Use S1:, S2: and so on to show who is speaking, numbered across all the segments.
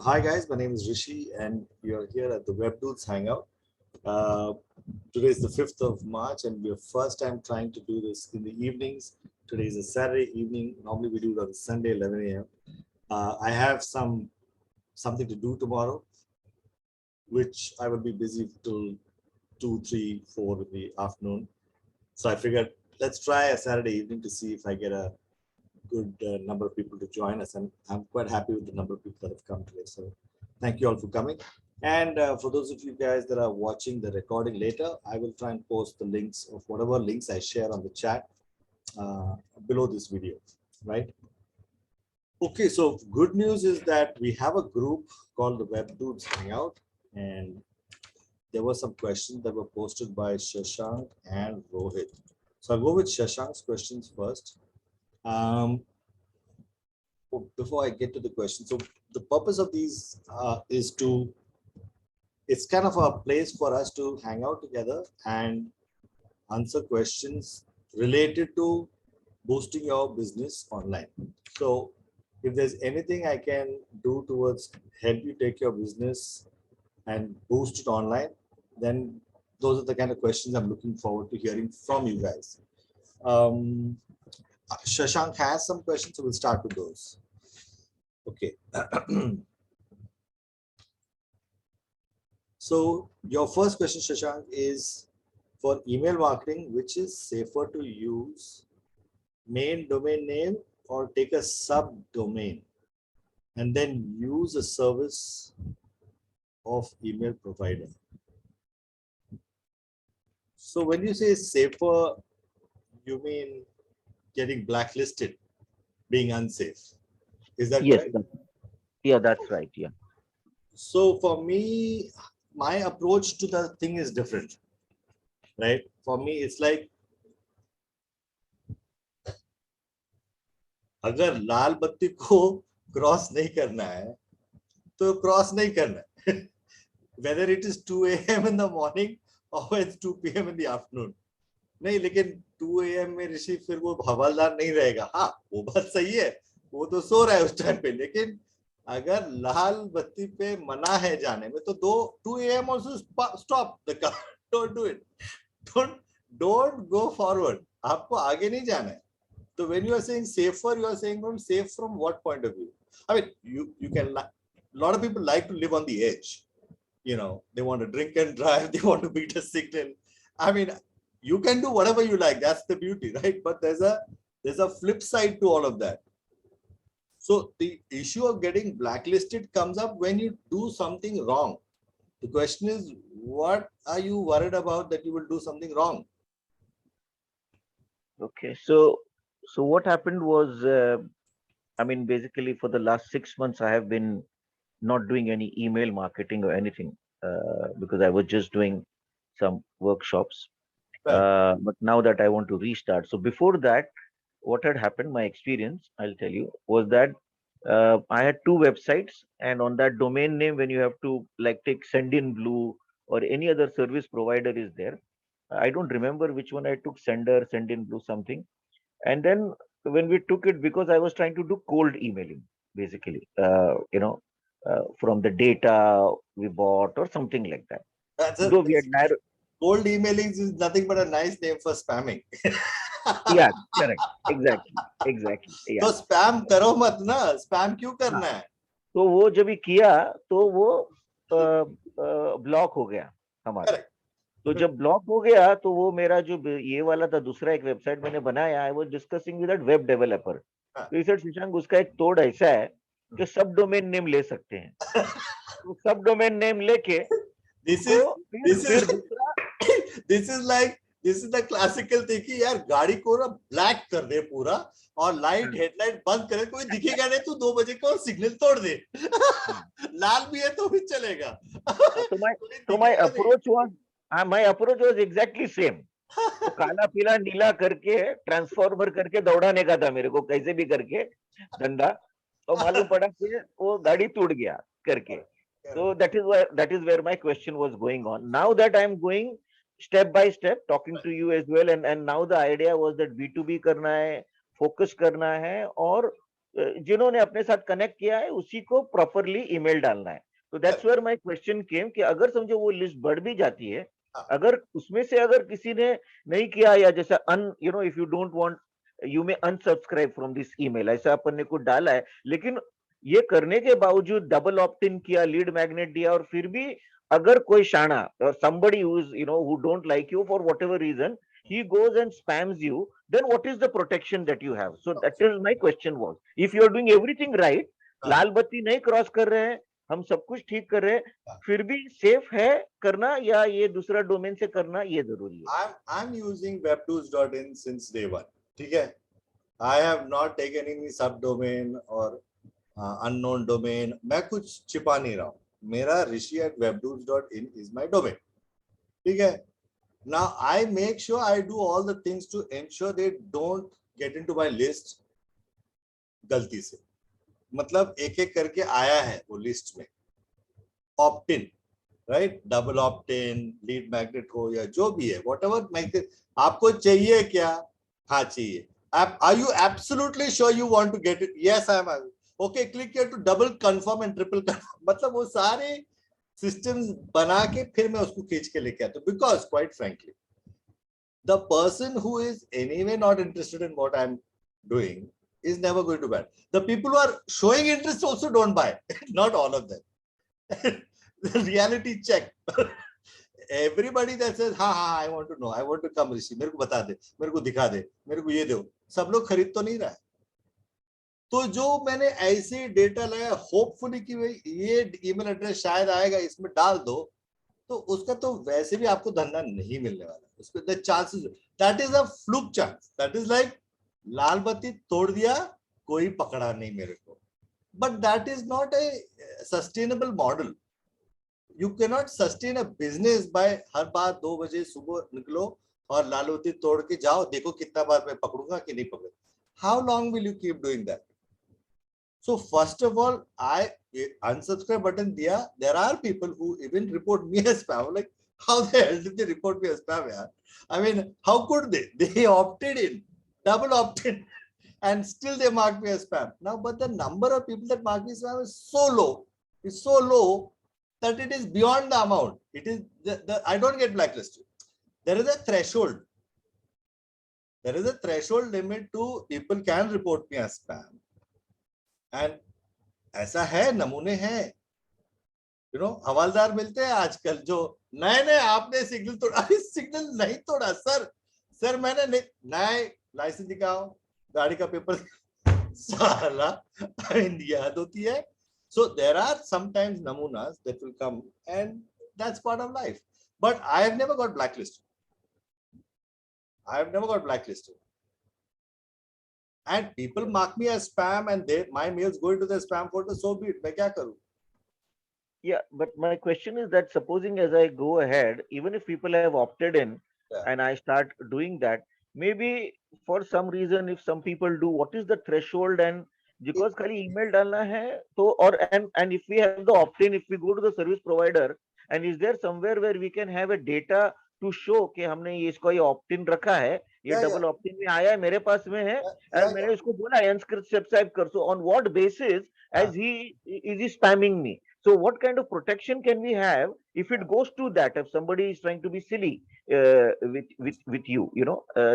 S1: Hi guys, my name is Rishi and you're here at the WebDudes Hangout. Uh, Today is the 5th of March and we're first time trying to do this in the evenings. Today is a Saturday evening. Normally we do it on Sunday 11 a.m. I have something to do tomorrow, which I will be busy till 2, 3, 4 in the afternoon. So I figured let's try a Saturday evening to see if I get a good number of people to join us, and I'm quite happy with the number of people that have come today. So thank you all for coming. And for those of you guys that are watching the recording later, I will try and post the links of whatever links I share on the chat below this video, right? Okay, so good news is that we have a group called the WebDudes Hangout, and there were some questions that were posted by Shashank and Rohit. So I'll go with Shashank's questions first. Before I get to the question, so the purpose of these is to, it's kind of a place for us to hang out together and answer questions related to boosting your business online. So if there's anything I can do towards help you take your business and boost it online, then those are the kind of questions I'm looking forward to hearing from you guys. Shashank has some questions, so we'll start with those. Okay. So your first question, Shashank, is for email marketing, which is safer to use main domain name or take a subdomain and then use a service of email provider. So when you say safer, you mean getting blacklisted, being unsafe. Is that
S2: Yes,
S1: correct?
S2: yeah, that's right. Yeah.
S1: So for me, my approach to the thing is different, right? For me, it's like, अगर लाल बत्ती को cross नहीं करना है तो cross नहीं करना है whether it is 2 a.m. in the morning or it's 2 p.m. in the afternoon. नहीं, लेकिन 2 a.m. में ऋषि फिर वो हवालदार नहीं रहेगा. हाँ, वो बात सही है, वो तो सो रहा है उस टाइम पे, लेकिन अगर लाल बत्ती पे मना है जाने में तो 2 a.m. also stop the car. Don't do it. Don't go forward. आपको आगे नहीं जाना है. So when you are saying safer, you are saying from safe from what point of view? I mean, you can, a lot of people like to live on the edge. You know, they want to drink and drive, they want to beat a signal. I mean, you can do whatever you like. That's the beauty, right? But there's a flip side to all of that. So the issue of getting blacklisted comes up when you do something wrong. The question is, what are you worried about that you will do something wrong?
S2: Okay. So what happened was, I mean, basically for the last 6 months, I have been not doing any email marketing or anything because I was just doing some workshops.
S1: Right.
S2: But now that I want to restart. So before that, what had happened, my experience, I'll tell you, was that I had two websites, and on that domain name, when you have to like take Send in Blue or any other service provider is there. I don't remember which one I took, Sender, Send in Blue, something. And then when we took it, because I was trying to do cold emailing, basically, from the data we bought or something like that. Though we had narrowed.
S1: Cold emailing is nothing but a nice name for spamming.
S2: Yeah, correct. Exactly. Yeah.
S1: तो spam करो मत ना, spam क्यों करना है?
S2: तो वो जब भी किया तो वो ब्लॉक हो गया हमारा. तो जब ब्लॉक हो गया तो वो मेरा जो ये वाला था दूसरा एक वेबसाइट मैंने बनाया, I was discussing with that web developer. तो ही सेड शशांक, उसका एक तोड़ ऐसा है कि सब डोमेन नेम ले सकते हैं. तो सब डोमेन नेम लेके
S1: this is the classical thing कि यार गाड़ी को ना ब्लैक कर दे पूरा और लाइट हेडलाइट बंद करे, कोई दिखेगा नहीं, तू 2 बजे को सिग्नल तोड़ दे. लाल भी है तो भी चलेगा.
S2: तो my approach was exactly same. तो काला पीला नीला करके ट्रांसफॉर्मर करके दौड़ाने का था मेरे को, कैसे भी करके धंधा. तो मालूम पड़ा कि वो गाड़ी टूट गया करके. So that is where my question was going on. Now that I'm going step by step, talking to you as well, and now the idea was that B2B करना है, focus करना है, और जिन्होंने अपने साथ कनेक्ट किया है उसी को प्रॉपरली ईमेल डालना है। तो that's where my question came कि अगर समझो वो लिस्ट बढ़ भी जाती है, अगर उसमें से अगर किसी ने नहीं किया, या जैसा if you don't want you may unsubscribe from this email, ऐसा अपन ने कुछ डाला है, लेकिन ये करने के बावजूद डबल ऑप्ट इन किया, लीड मैग्नेट दिया, और फिर भी अगर कोई शाना और somebody who don't like you for whatever reason, he goes and spams you, then what is the protection that you have? So that is my question was, if you are doing everything right, लाल बत्ती नहीं cross कर रहे हैं, हम सब कुछ ठीक कर रहे हैं, फिर भी सेफ है करना, या ये दूसरा डोमेन से करना ये जरूरी है?
S1: I'm using WebDudes.in since day one. ठीक है, I have not taken any subdomain or unknown domain. मैं कुछ छिपा नहीं रहा हूँ, मेरा rishi@webdudes.in is my domain. ठीक है, now I make sure I do all the things to ensure they don't get into my list गलती से, मतलब एक एक करके आया है वो लिस्ट में, ऑप्ट इन, राइट, डबल ऑप्ट इन, लीड मैग्नेट हो या जो भी है, व्हाटएवर मैग्नेट आपको चाहिए क्या, हाँ चाहिए, are you absolutely sure you want to get it? Yes, I am. Okay, click here to double confirm and triple confirm. मतलब वो सारे सिस्टम्स बना के फिर मैं उसको खींच के लेके आता हूँ, because quite frankly the person who is anyway not interested in what I'm doing is never going to buy. The people who are showing interest also don't buy. Not all of them. The reality check. Everybody that says हाँ हाँ I want to know, I want to come ऋषि, मेरे को बता दे, मेरे को दिखा दे, मेरे को ये दो, सब लोग खरीद तो नहीं रहा है। तो जो मैंने ऐसे डेटा लगाया होपफुली कि भाई ये ईमेल एड्रेस शायद आएगा, इसमें डाल दो, तो उसका तो वैसे भी आपको धंधा नहीं मिलने वाला, उसके the chances, that is a fluke chance, that is like लाल बत्ती तोड़ दिया, कोई पकड़ा नहीं मेरे को, but that is not a sustainable model. You cannot sustain a business by हर बार 2 बजे सुबह निकलो और लाल बत्ती तोड़ के जाओ, देखो कितना बार मैं पकड़ूंगा कि नहीं पकड़ूंगा. How long will you keep doing that? So first of all, I unsubscribe button दिया. There are people who even report me as spam. I'm like, how the hell did they report me as spam? यार? I mean, how could they? They opted in, double opted, and still they marked me as spam. Now, but the number of people that mark me as spam is so low. It's so low that it is beyond the amount. It is I don't get blacklisted. There is a threshold. There is a threshold limit to people can report me as spam. And ऐसा है, नमूने हैं, हवालदार मिलते हैं आजकल जो नए नए, आपने सिग्नल तोड़ा, अरे सिग्नल नहीं तोड़ा सर मैंने नए लाइसेंस दिखाओ, गाड़ी का पेपर साला इंडिया हद होती है. So there are sometimes namunas that will come, and that's part of life. But I have never got blacklisted. And people mark me as spam, and my mails go into the spam folder. So be it. मैं क्या करूँ?
S2: Yeah, but my question is that supposing as I go ahead, even if people have opted in, and I start doing that, maybe for some reason, if some people do, what is the threshold? And because खाली email डालना है तो, और and if we have the opt-in, if we go to the service provider, and is there somewhere where we can have a data to show कि हमने ये इसको ये opt-in रखा है, ये double opt-in में आया है, मेरे पास में है, और मैंने उसको बोला unsubscribe कर, so on what basis as he is spamming me? So what kind of protection can we have if it goes to that, if somebody is trying to be silly with you,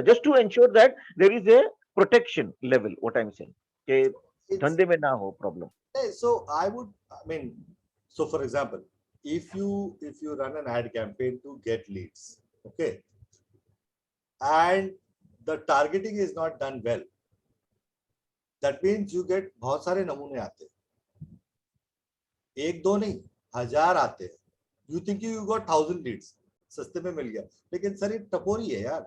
S2: just to ensure that there is a protection level, what I'm saying, कि धंधे में ना हो problem.
S1: So so for example, if you run an ad campaign to get leads, okay, and the targeting is not done well, that means you get बहुत सारे नमूने आते हैं, एक दो नहीं, 1000 आते हैं. You think you got 1000 leads, सस्ते में मिल गया, लेकिन सर ये टपोरी है यार.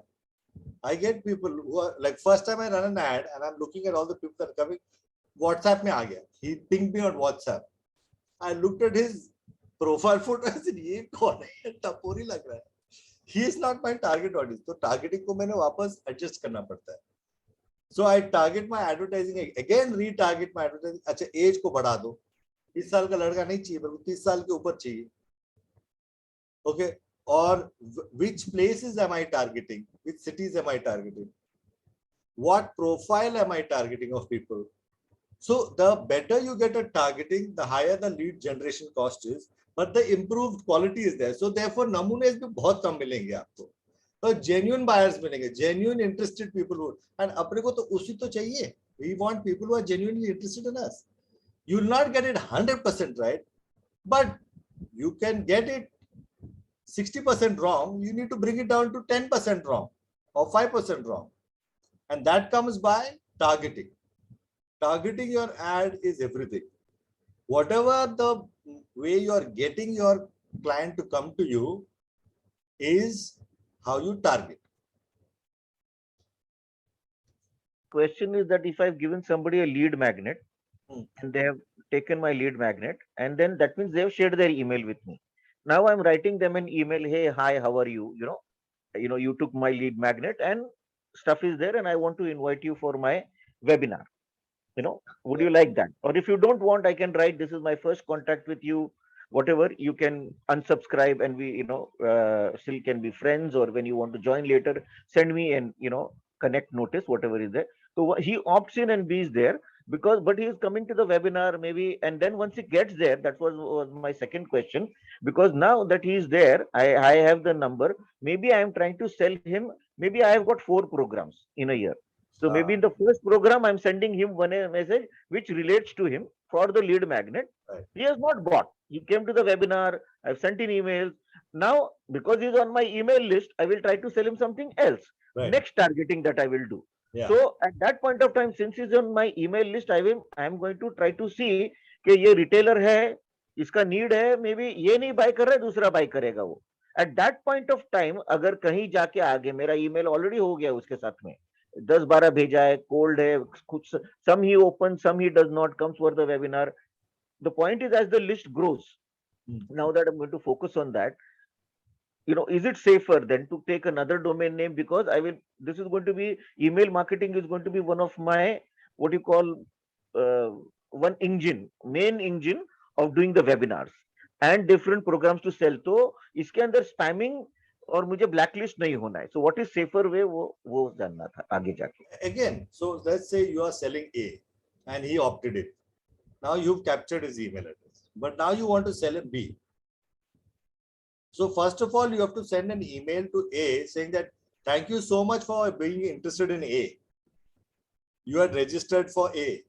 S1: I get people who are like, first time I run an ad and I'm looking at all the people that are coming, WhatsApp में आ गया, he pinged me on WhatsApp. I looked at his profile photo, I said ये कौन है, टपोरी लग रहा है. He is not my target audience. तो targeting को मैंने वापस adjust करना पड़ता है. So I target my advertising again, retarget my advertising. अच्छा, age को बढ़ा दो, 30 साल का लड़का नहीं चाहिए, मेरे को 30 साल के ऊपर चाहिए. Okay, or which places am I targeting? Which cities am I targeting? What profile am I targeting of people? So the better you get at targeting, the higher the lead generation cost is, but the improved quality is there. So therefore, namunes भी बहुत कम मिलेंगे आपको. तो genuine buyers मिलेंगे, genuine interested people who, and अपने को तो उसी तो चाहिए. We want people who are genuinely interested in us. You will not get it 100% right, but you can get it 60% wrong. You need to bring it down to 10% wrong or 5% wrong, and that comes by targeting. Targeting your ad is everything. Whatever the way you are getting your client to come to you is how you target.
S2: Question is that if I've given somebody a lead magnet and they have taken my lead magnet, and then that means they have shared their email with me. Now I'm writing them an email, hey, hi, how are you? You took my lead magnet and stuff is there, and I want to invite you for my webinar. Would you like that? Or if you don't want, I can write, this is my first contact with you, whatever. You can unsubscribe and we still can be friends, or when you want to join later, send me an connect notice, whatever is there. So he opts in and be there, but he is coming to the webinar maybe, and then once he gets there, that was my second question, because now that he is there, I have the number. Maybe I am trying to sell him, maybe I have got 4 programs in a year. So maybe in the first program, I'm sending him one message which relates to him for the lead magnet.
S1: Right.
S2: He has not bought. He came to the webinar. I've sent in emails. Now, because he's on my email list, I will try to sell him something else.
S1: Right.
S2: Next targeting that I will do.
S1: Yeah.
S2: So at that point of time, since he's on my email list, I am going to try to see कि ये retailer है, इसका need है, maybe ये नहीं buy कर रहा है, दूसरा buy करेगा वो. At that point of time, अगर कहीं जाके आगे मेरा email already हो गया उसके साथ में, 10-12 भेजा है, cold है, कुछ some he opens, some he does not, comes for the webinar. The point is, as the list grows, now that I'm going to focus on that, is it safer then to take another domain name? Because this is going to be, email marketing is going to be one of my, what you call, one main engine of doing the webinars and different programs to sell. तो इसके अंदर spamming और मुझे blacklist नहीं होना है. So what is safer way, वो जानना था आगे जाके.
S1: Again, so let's say you are selling A and he opted it. Now you've captured his email address, but now you want to sell him B. So first of all, you have to send an email to A saying that, thank you so much for being interested in A. You had registered for A.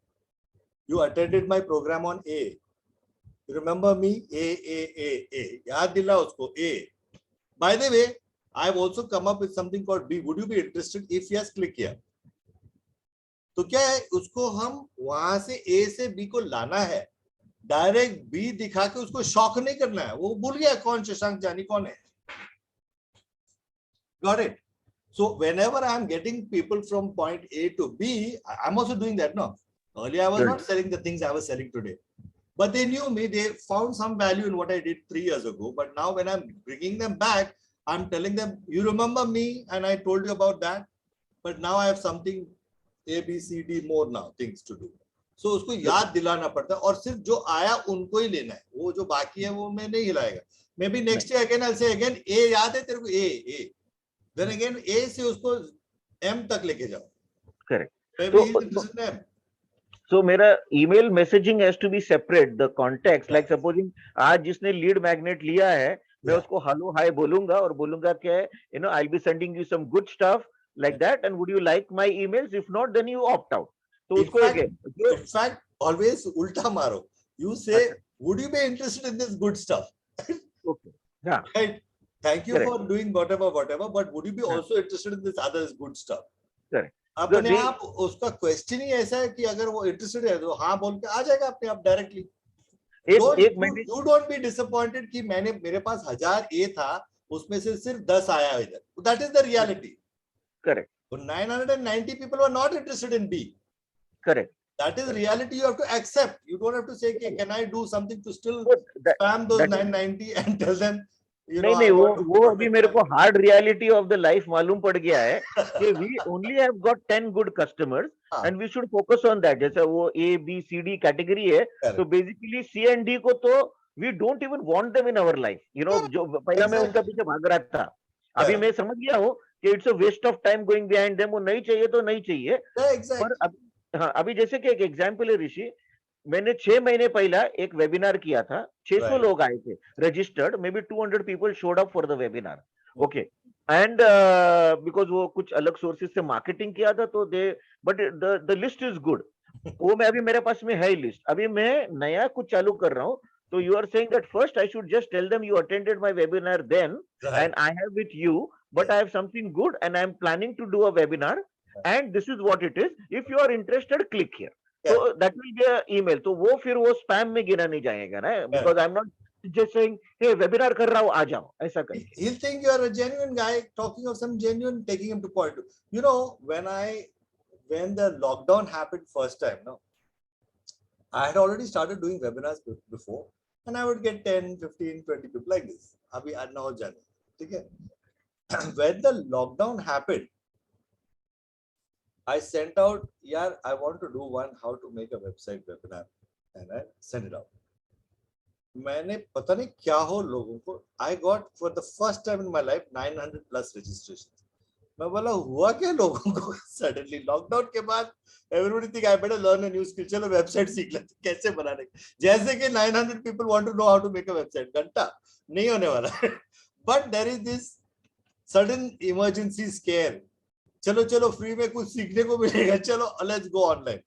S1: You attended my program on A. You remember me? A. Yaad dila usko, A. By the way, I've also come up with something called B. Would you be interested? If yes, click here. तो क्या है, उसको हम वहां से A से B को लाना है, डायरेक्ट B दिखा के उसको शॉक नहीं करना है. वो भूल गया कौन शशांक जानी कौन है. Got it? So whenever I'm getting people from point A to B, I'm also doing that now. Earlier I was not selling the things I was selling today, but they knew me. They found some value in what I did 3 years ago. But now when I'm bringing them back, I'm telling them, you remember me and I told you about that, but now I have something A, B, C, D more now things to do. So उसको याद दिलाना पड़ता है और सिर्फ जो आया उनको ही लेना है. वो जो बाकी है वो मैं नहीं हिलाएगा. Maybe next year again I'll say again, A याद है तेरे को, A. Then again A से उसको M तक लेके जाओ.
S2: Correct.
S1: Maybe he's interested in M.
S2: So मेरा email messaging has to be separate. The context, like supposing आज जिसने lead magnet लिया है, मैं उसको hello hi बोलूंगा और बोलूंगा क्या है, I'll be sending you some good stuff like that, and would you like my emails? If not, then you opt out. So
S1: in fact, always ulta maro. You say, would you be interested in this good stuff?
S2: Okay. Yeah.
S1: Right. Thank you for doing whatever, but would you be also interested in this other good stuff?
S2: Correct.
S1: अपने आप उसका question ही ऐसा है कि अगर वो interested है तो हाँ बोल के आ जाएगा अपने आप directly. You don't be disappointed कि मेरे पास 1000 A था, उसमें से सिर्फ 10 आया इधर. That is the reality.
S2: Correct.
S1: So 990 people were not interested in B.
S2: Correct.
S1: That is reality you have to accept. You don't have to say, can I do something to still spam those 990 and tell them,
S2: नहीं वो अभी मेरे को hard reality of the life मालूम पड़ गया है कि we only have got 10 good customers and we should focus on that. जैसे वो A, B, C, D category है, तो basically C and D को तो we don't even want them in our life. जो पहला मैं उनका पीछे भाग रहा था, अभी मैं समझ गया हूँ कि it's a waste of time going behind them. वो नहीं चाहिए तो नहीं चाहिए.
S1: Exactly.
S2: हाँ, अभी जैसे कि एक एग्जाम्पल है ऋषि, मैंने 6 महीने पहला एक वेबिनार किया था, 600
S1: Right.
S2: लोग आए थे registered, maybe 200 people showed up for the webinar, okay, and because वो कुछ अलग सोर्सेज से मार्केटिंग किया था, तो they, but the list is good, वो मैं अभी मेरे पास में है लिस्ट, अभी मैं नया कुछ चालू कर रहा हूँ, तो you are saying that first I should just tell them you attended my webinar then
S1: Right.
S2: And I have with you, but
S1: Yes.
S2: I have something good and I am planning to do a webinar and this is what it is, if you are interested click here, तो
S1: Correct.
S2: That will be a email, तो वो फिर वो spam में गिना नहीं जाएगा ना,
S1: Correct.
S2: Because I am not just saying hey webinar कर रहा हूँ आ जाओ ऐसा करके.
S1: He'll think you are a genuine guy talking of some genuine, taking him to point. You know, when the lockdown happened first time, no, I had already started doing webinars before, and I would get 10, 15, 20 people like this. Abhi now jane. Okay. When the lockdown happened, I sent out, yeah, I want to do one how to make a website webinar, and I sent it out. मैंने पता नहीं क्या हो लोगों को, I got for the first time in my life 900 plus registrations. मैं बोला हुआ क्या लोगों को सडनली लॉकडाउन के बाद everybody think I better learn a new skill, चलो वेबसाइट सीख लेते कैसे बनाने, जैसे कि 900 people want to know how to make a website, घंटा नहीं होने वाला. But there is this sudden emergency scare, चलो चलो फ्री में कुछ सीखने को मिलेगा, चलो let's go online.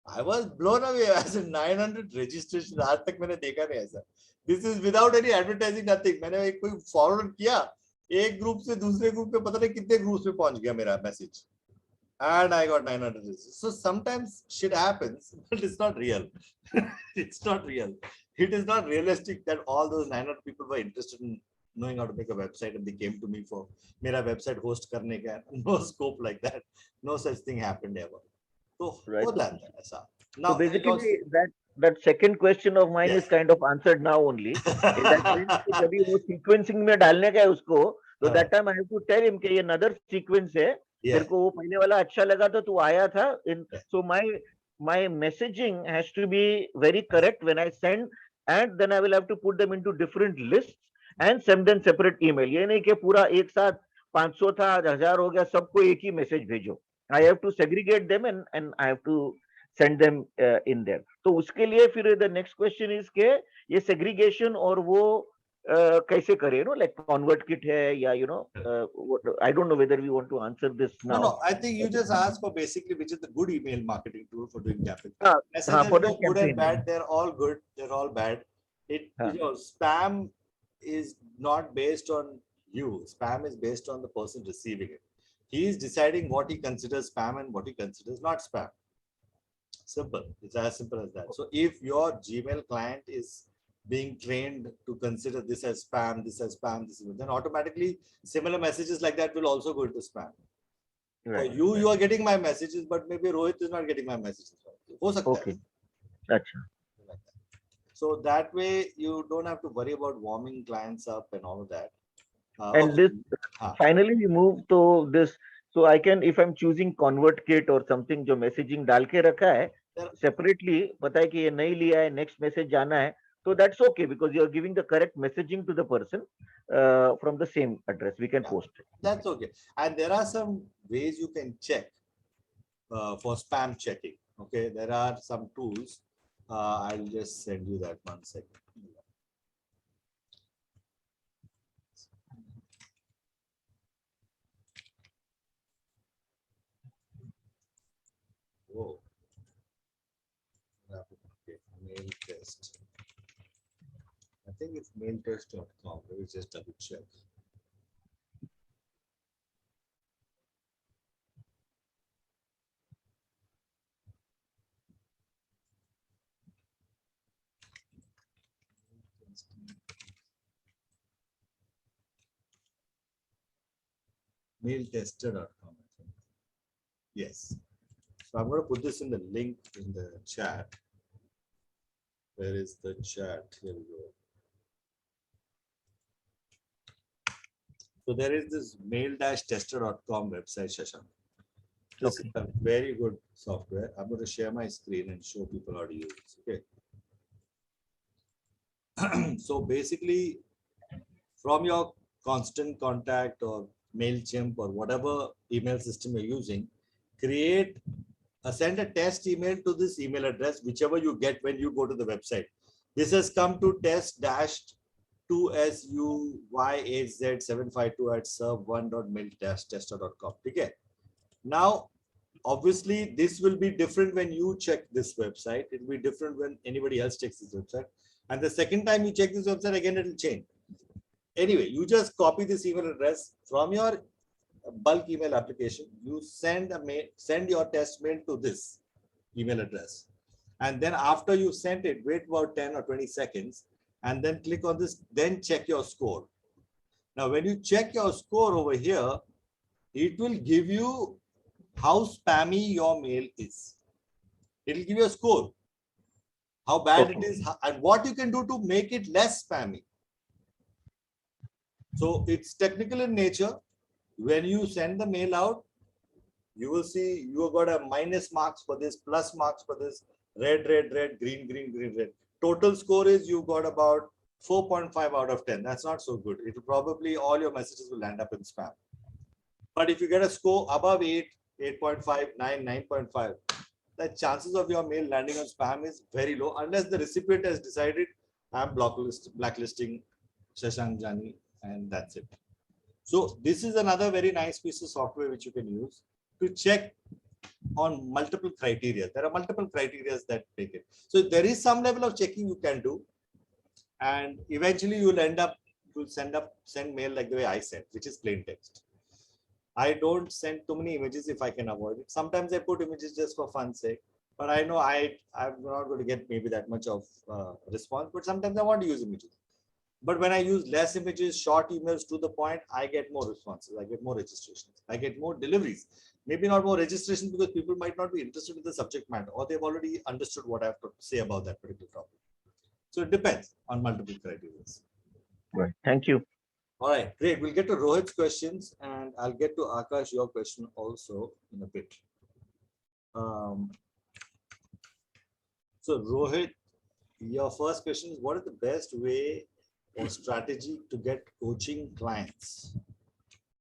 S1: I was blown away. As in 900 registration, आज तक मैंने देखा नहीं ऐसा. This is without any advertising, nothing. मैंने एक कोई फॉरवर्ड किया, एक ग्रुप से दूसरे ग्रुप पे पता नहीं कितने ग्रुप्स में पहुंच गया मेरा message, and I got 900 registration. So sometimes shit happens, but it's not real. It's not real. It is not realistic that all those 900 people were interested in knowing how to make a website and they came to me for मेरा website host करने का. No scope like that. No such thing happened ever. तो
S2: Right.
S1: हो जाता है ऐसा.
S2: So
S1: Now
S2: basically that second question of mine is
S1: yes.
S2: kind of answered now only. In that sense कि जब वो sequencing में डालने का है उसको, तो that time I have to tell him कि ये another sequence है, तेरे को वो पहले वाला अच्छा लगा तो तू आया था. So my messaging has to be very correct when I send, and then I will have to put them into different lists and send them separate email. ये नहीं कि पूरा एक साथ 500 था 1000 हो गया सबको एक ही मैसेज भेजो. I have to segregate them and I have to send them in there. तो उसके लिए फिर the next question is के ये segregation और वो कैसे करें, you know, like convert kit है या you know, I don't know whether we want to answer this now.
S1: No, I think you just asked for basically which is the good email marketing tool for doing campaign.
S2: हाँ,
S1: for no good and bad, they're all good, they're all bad. It you know, spam is not based on you. Spam is based on the person receiving it. He is deciding what he considers spam and what he considers not spam. Simple. It's as simple as that. So if your Gmail client is being trained to consider this as spam, this as spam, this is, then automatically similar messages like that will also go into spam. Right. So you are getting my messages, but maybe Rohit is not getting my messages. हो सकता है.
S2: Okay. अच्छा.
S1: So that way you don't have to worry about warming clients up and all of that.
S2: And
S1: okay.
S2: this finally we move to this. So I can, if I'm choosing convert kit or something जो messaging डाल के रखा है separately, पता है कि ये नहीं लिया है, next message जाना है, so that's okay because you are giving the correct messaging to the person from the same address. We can post it.
S1: That's okay. And there are some ways you can check for spam checking. Okay, there are some tools. I'll just send you that 1 second. Whoa. Okay, mail test. I think it's mailtest.com. Let me just double check. Mailtester.com. Yes. So I'm going to put this in the link in the chat. Where is the chat? Here we go. So there is this mail-tester.com website, Shashank. This is a very good software. I'm going to share my screen and show people how to use this. Okay. So basically, from your constant contact or MailChimp or whatever email system you're using, create send a test email to this email address, whichever you get when you go to the website. This has come to test-2suyaz752@serve1.mail-tester.com. Okay. Now, obviously, this will be different when you check this website. It will be different when anybody else checks this website. And the second time you check this website, again, it will change. Anyway, you just copy this email address from your bulk email application. You send your test mail to this email address. And then after you sent it, wait about 10 or 20 seconds, and then click on this, then check your score. Now, when you check your score over here, it will give you how spammy your mail is. It will give you a score, how bad it is, and what you can do to make it less spammy. So it's technical in nature. When you send the mail out, you will see you have got a minus marks for this, plus marks for this, red, red, red, green, green, green, red. Total score is you got about 4.5 out of 10. That's not so good. It will probably, all your messages will end up in spam. But if you get a score above 8, 8.5, 9, 9.5, the chances of your mail landing on spam is very low, unless the recipient has decided I'm blacklisting Shashank Jani, and that's it. So this is another very nice piece of software which you can use to check on multiple criteria. There are multiple criteria that take it. So there is some level of checking you can do, and eventually you'll send mail like the way I sent, which is plain text. I don't send too many images if I can avoid it. Sometimes I put images just for fun's sake, but I know I'm not going to get maybe that much of response, but sometimes I want to use images. But when I use less images, short emails to the point, I get more responses. I get more registrations. I get more deliveries. Maybe not more registrations because people might not be interested in the subject matter, or they've already understood what I have to say about that particular topic. So it depends on multiple criteria.
S2: Right. Thank you.
S1: All right, great. We'll get to Rohit's questions, and I'll get to Akash, your question also in a bit. So Rohit, your first question is, what is the best way or strategy to get coaching clients?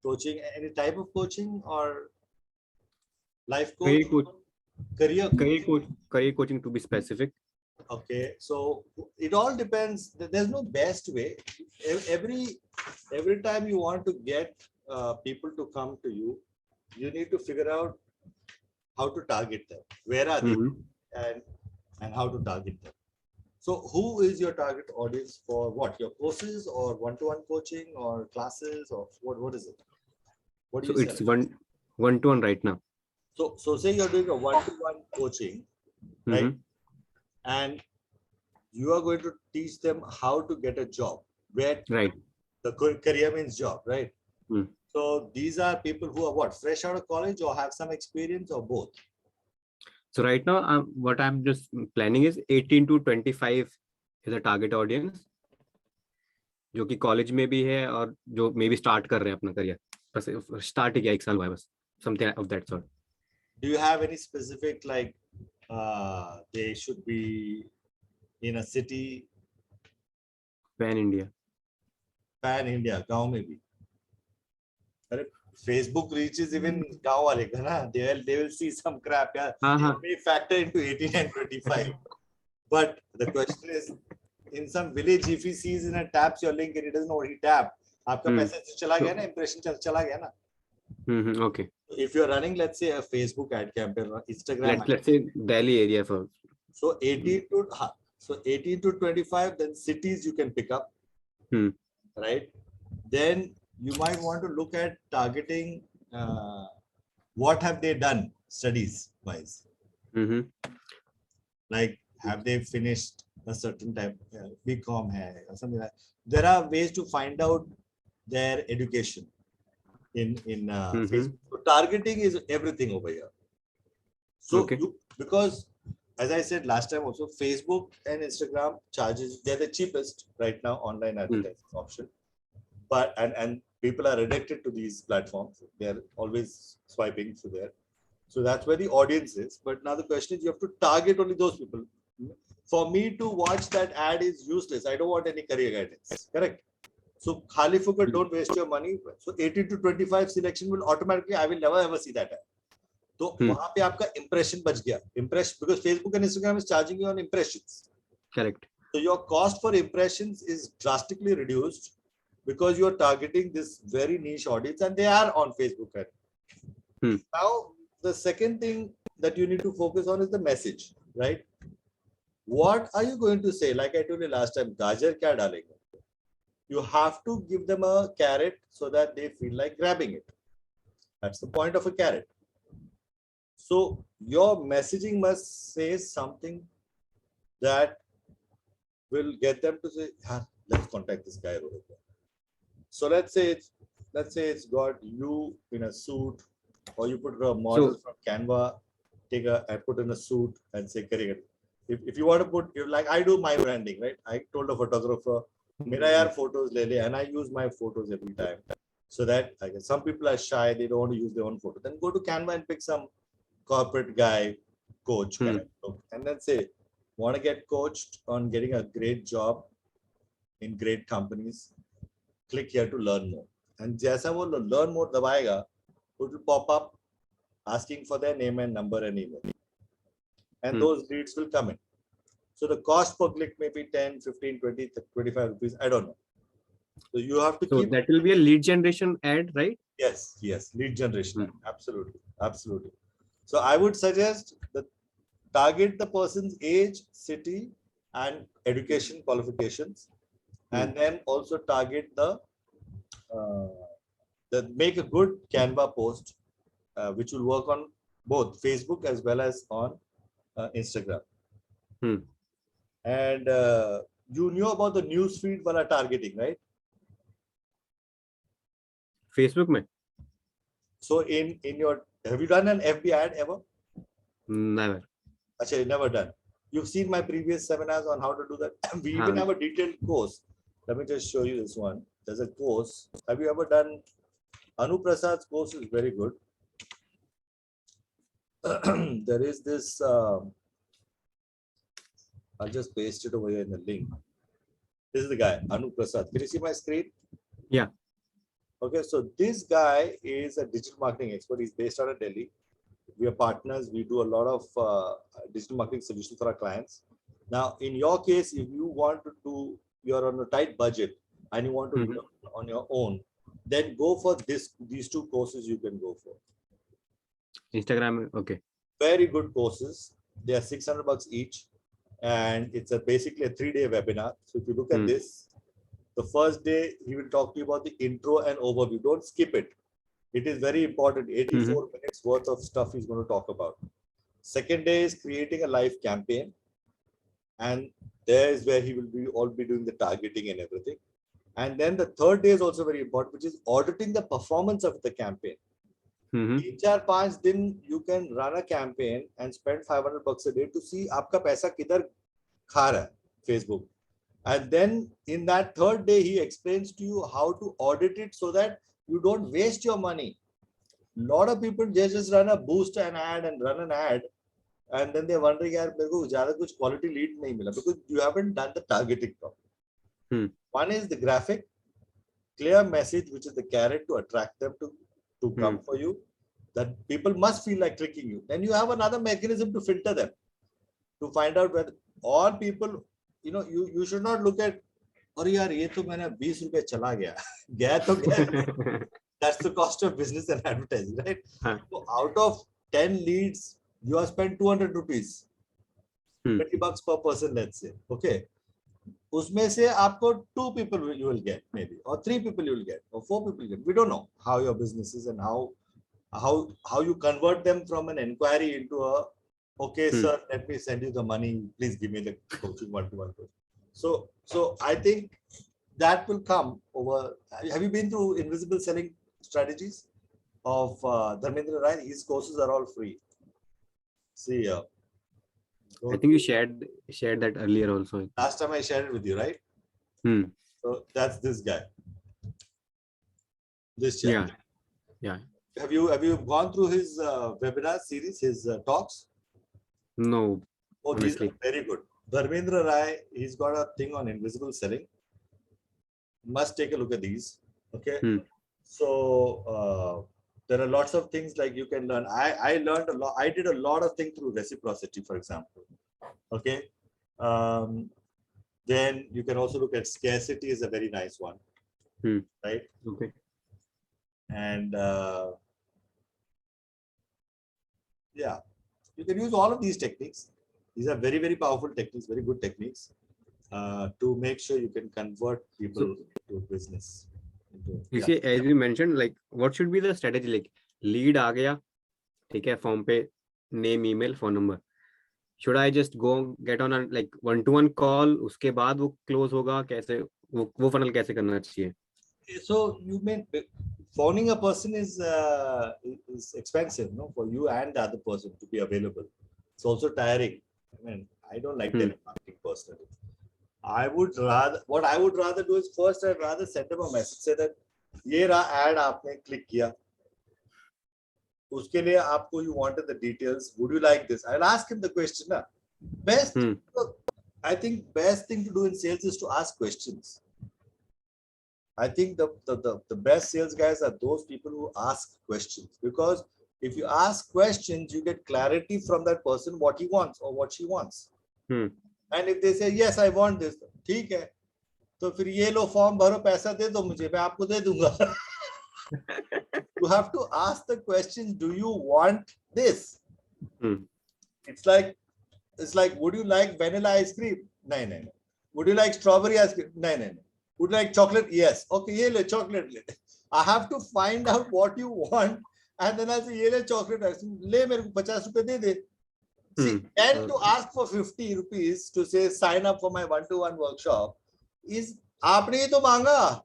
S1: Coaching, any type of coaching or life coach? Career
S3: coaching to be specific.
S1: Okay, so it all depends. There's no best way. Every time you want to get people to come to you, you need to figure out how to target them. Where are they, and how to target them. So who is your target audience for what? Your courses or one-to-one coaching or classes, or what is it? What do you say?
S3: It's one-to-one right now.
S1: So say you're doing a one-to-one coaching, right? And you are going to teach them how to get a job, where the career means job, right? So these are people who are what, fresh out of college or have some experience or both?
S3: So right now, what I'm just planning is 18 to 25 is a target audience, जो कि college में भी है और जो maybe start कर रहे हैं अपना career, बस start ही किया 1 साल हुआ है बस, something of that sort.
S1: Do you have any specific, like they should be in a city?
S3: Pan India,
S1: गांव में भी. अरे Facebook reaches even गांव वाले का ना, they will see some crap. Yeah, it may factor into 18 and 25. But the question is, in some village, if he sees in a taps your link and he doesn't know what he tapped, आपका message चला गया ना, impression चला गया ना.
S3: Okay.
S1: If you're running, let's say, a Facebook ad campaign or Instagram,
S3: let's say Delhi area for.
S1: So 18 to 25, then cities you can pick up, right? Then you might want to look at targeting what have they done studies wise. Like, have they finished a certain type BCom hai, or something like that. There are ways to find out their education in Facebook. So targeting is everything over here. So because as I said last time also, Facebook and Instagram charges, they're the cheapest right now online advertising option. But and people are addicted to these platforms. They're always swiping through there. So that's where the audience is. But now the question is, you have to target only those people. For me to watch that ad is useless. I don't want any career guidance. Correct? So khali fukat, don't waste your money. So 18 to 25 selection will automatically, I will never ever see that ad. तो वहां पे आपका impression बच गया. Impression, because Facebook and Instagram is charging you on impressions.
S3: Correct.
S1: So your cost for impressions is drastically reduced because you are targeting this very niche audience and they are on Facebook. Now, the second thing that you need to focus on is the message, right? What are you going to say? Like I told you last time, gajar kya dalenge? You have to give them a carrot so that they feel like grabbing it. That's the point of a carrot. So your messaging must say something that will get them to say, let's contact this guy over there. So let's say it's got you in a suit, or you put a model from Canva, and put in a suit and say, if you want to put, like I do my branding, right? I told a photographer, mera yaar photos le le, and I use my photos every time. So that some people are shy, they don't want to use their own photo. Then go to Canva and pick some corporate guy, coach, kind of look, and then say, want to get coached on getting a great job in great companies, click here to learn more. And jaisa wo learn more dabayega, it will pop up asking for their name and number and email. And those leads will come in. So the cost per click may be 10, 15, 20, 25 rupees. I don't know. So you have to keep.
S3: That will be a lead generation ad, right?
S1: Yes, lead generation. Absolutely. So I would suggest that target the person's age, city, and education qualifications, and then also target the make a good Canva post, which will work on both Facebook as well as on Instagram. And you knew about the newsfeed wala targeting, right?
S3: Facebook mein?
S1: So in your, have you done an FB ad ever?
S3: Never.
S1: Actually, never done. You've seen my previous seminars on how to do that. We even have a detailed course. Let me just show you this one. There's a course. Have you ever done? Anu Prasad's course is very good. There is this. I'll just paste it over here in the link. This is the guy, Anu Prasad. Can you see my screen?
S3: Yeah.
S1: Okay, so this guy is a digital marketing expert. He's based out of Delhi. We are partners. We do a lot of digital marketing solutions for our clients. Now, in your case, if you want to do, you're on a tight budget and you want to do it on your own, then go for these two courses you can go for.
S3: Instagram, okay.
S1: Very good courses. They are $600 each. And it's basically a 3-day webinar. So if you look at this, the first day, he will talk to you about the intro and overview. Don't skip it. It is very important. 84 minutes worth of stuff he's going to talk about. Second day is creating a live campaign. And there is where he will all be doing the targeting and everything. And then the third day is also very important, which is auditing the performance of the campaign. 3-4-5 दिन you can run a campaign and spend $500 a day to see आपका पैसा किधर खा रहा है Facebook. And then in that third day, he explains to you how to audit it so that you don't waste your money. A lot of people just run a boost an ad and run an ad, and then they're wondering, यार मेरे को ज़्यादा कुछ quality lead नहीं मिला, because you haven't done the targeting properly. One is the graphic, clear message, which is the carrot to attract them to come for you, that people must feel like clicking you. Then you have another mechanism to filter them, to find out whether all people, you should not look at, और यार ये तो मैंने 20 रुपए चला गया तो गया. That's the cost of business and advertising, right? So out of 10 leads, you have spent 200 rupees, $20 per person, let's say. Okay. उसमें से आपको 2 people you will get maybe, or 3 people you will get, or 4 people you get. We don't know how your business is and how you convert them from an inquiry into a, okay, sir, let me send you the money. Please give me the coaching one-to-one. So I think that will come over. Have you been through invisible selling strategies of Dharmendra Rai? His courses are all free. See,
S3: I think you shared that earlier also.
S1: Last time I shared it with you, right? So that's this guy. This chap.
S3: Yeah.
S1: Have you gone through his webinar series, his talks?
S3: No.
S1: Oh, these are very good. Dharmendra Rai, he's got a thing on invisible selling. Must take a look at these. Okay. So There are lots of things like you can learn. I learned a lot. I did a lot of things through reciprocity, for example. Okay. Then you can also look at scarcity is a very nice one. Right.
S3: Okay.
S1: And yeah, you can use all of these techniques. These are very, very powerful techniques, very good techniques to make sure you can convert people to business.
S3: You see, as you mentioned, like what should be the strategy? Like lead आ गया, ठीक है, form पे name, email, phone number. Should I just go get on a like one-to-one call? उसके बाद वो close होगा कैसे? वो funnel कैसे करना चाहिए?
S1: So you mean phoning a person is expensive, no, for you and the other person to be available. It's also tiring. I mean, I don't like telemarketing personally. What I would rather do is first I'd rather send them a message, say that ये रहा ad आपने click किया, उसके लिए आपको you wanted the details. Would you like this? I'll ask him the question. Na? Best, I think best thing to do in sales is to ask questions. I think the best sales guys are those people who ask questions, because if you ask questions, you get clarity from that person what he wants or what she wants. And if they say yes, I want this, ठीक है, तो फिर ये लो form भरो, पैसा दे दो मुझे, मैं आपको दे दूंगा. You have to ask the questions. Do you want this? It's like would you like vanilla ice cream? No. Would you like strawberry ice cream? No. Would you like chocolate? Yes. Okay, ye le chocolate le. I have to find out what you want, and then I say ye le chocolate ice cream. Le mere ko 50 rupees de de. See, and to ask for 50 rupees to say sign up for my one-to-one workshop is आपने ही तो मांगा,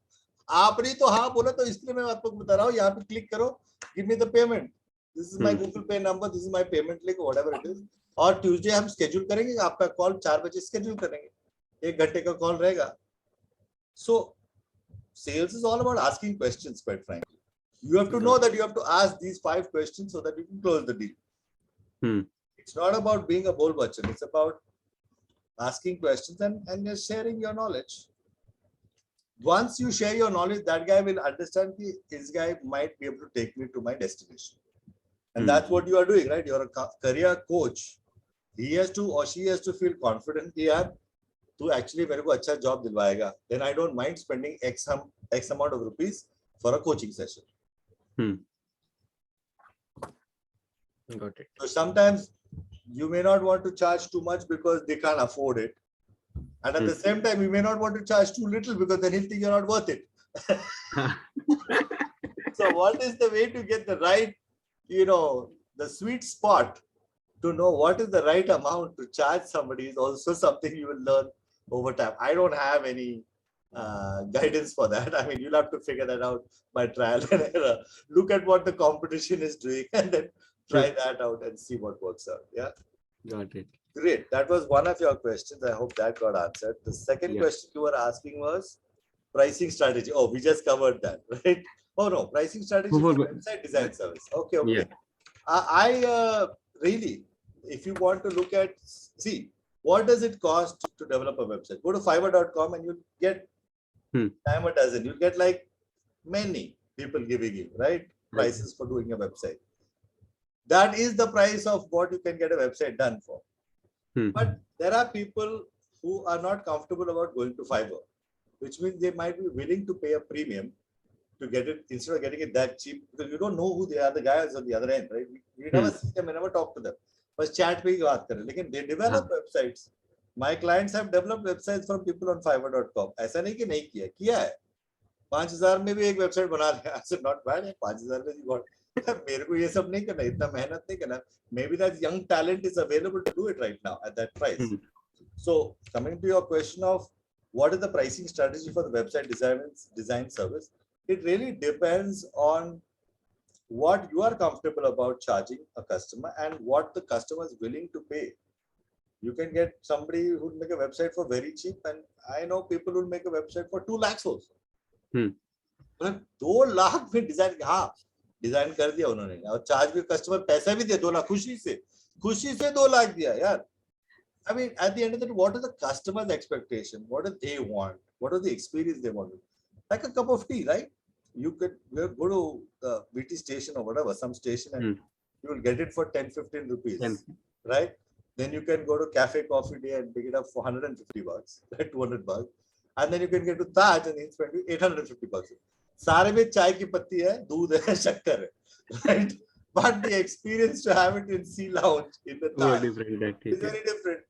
S1: आपने तो हाँ बोला, तो इसलिए मैं आपको बता रहा हूँ, यहाँ पे क्लिक करो, give me the payment. This is my Google Pay number, this is my payment link, whatever it is. और Tuesday हम schedule करेंगे, आपका कॉल 4 बजे schedule करेंगे, 1 घंटे का कॉल रहेगा. So sales is all about asking questions, quite frankly. You have to know that you have to ask these 5 questions so that you can close the deal. It's not about being a bull butcher. It's about asking questions and just sharing your knowledge. Once you share your knowledge, that guy will understand that this guy might be able to take me to my destination. And that's what you are doing, right? You're a career coach. He has to or she has to feel confident that tu actually मेरे को अच्छा job दिलवाएगा. Then I don't mind spending X amount of rupees for a coaching session.
S3: Got it.
S1: So sometimes you may not want to charge too much because they can't afford it. And at the same time, you may not want to charge too little because then he'll think you're not worth it. So what is the way to get the right, the sweet spot to know what is the right amount to charge somebody is also something you will learn over time. I don't have any guidance for that. I mean, you'll have to figure that out by trial and error. Look at what the competition is doing and then try that out and see what works out. Yeah.
S3: Got it.
S1: Great. That was one of your questions. I hope that got answered. The second question you were asking was pricing strategy. Oh, we just covered that, right? Oh no, pricing strategy for website design service. Okay.
S3: Yeah.
S1: I really, if you want to look at, see, what does it cost to develop a website? Go to fiverr.com and you'll get time a dozen. You'll get like many people giving you, right? Prices for doing a website. That is the price of what you can get a website done for. But there are people who are not comfortable about going to Fiverr, which means they might be willing to pay a premium to get it instead of getting it that cheap, because you don't know who they are, the guys on the other end, right? We never see them, we never talk to them. But chat pe hi baat kare. Lekin they develop websites. My clients have developed websites from people on fiverr.com. ऐसा नहीं कि नहीं किया, किया है. 5,000 में भी एक वेबसाइट बना लिया. I said not bad. 5,000 में you got. मेरे को ये सब नहीं करना, इतना मेहनत नहीं करना. Maybe that young talent is available to do it right now at that price. So coming to your question of what is the pricing strategy for the website design service, it really depends on what you are comfortable about charging a customer and what the customer is willing to pay. You can get somebody who will make a website for very cheap, and I know people who will make a website for 2 lakhs also. 2 lakh में design कर दिया उन्होंने, और charge भी customer पैसा भी दिया 2 लाख, खुशी से 2 लाख दिया यार. I mean, at the end of the day, what are the customer's expectation? What do they want? What are the experience they want? Like a cup of tea, right? you could go to the BT station or whatever, some station, and you will get it for 10-15 rupees, right? Then you can go to Cafe Coffee Day and pick it up for $150, right? $200, and then you can get to Taj and he'll spend you $850. सारे में चाय की पत्ती है, दूध है, शक्कर है, right? But the experience to have it in Sea Lounge in the Taj is very different.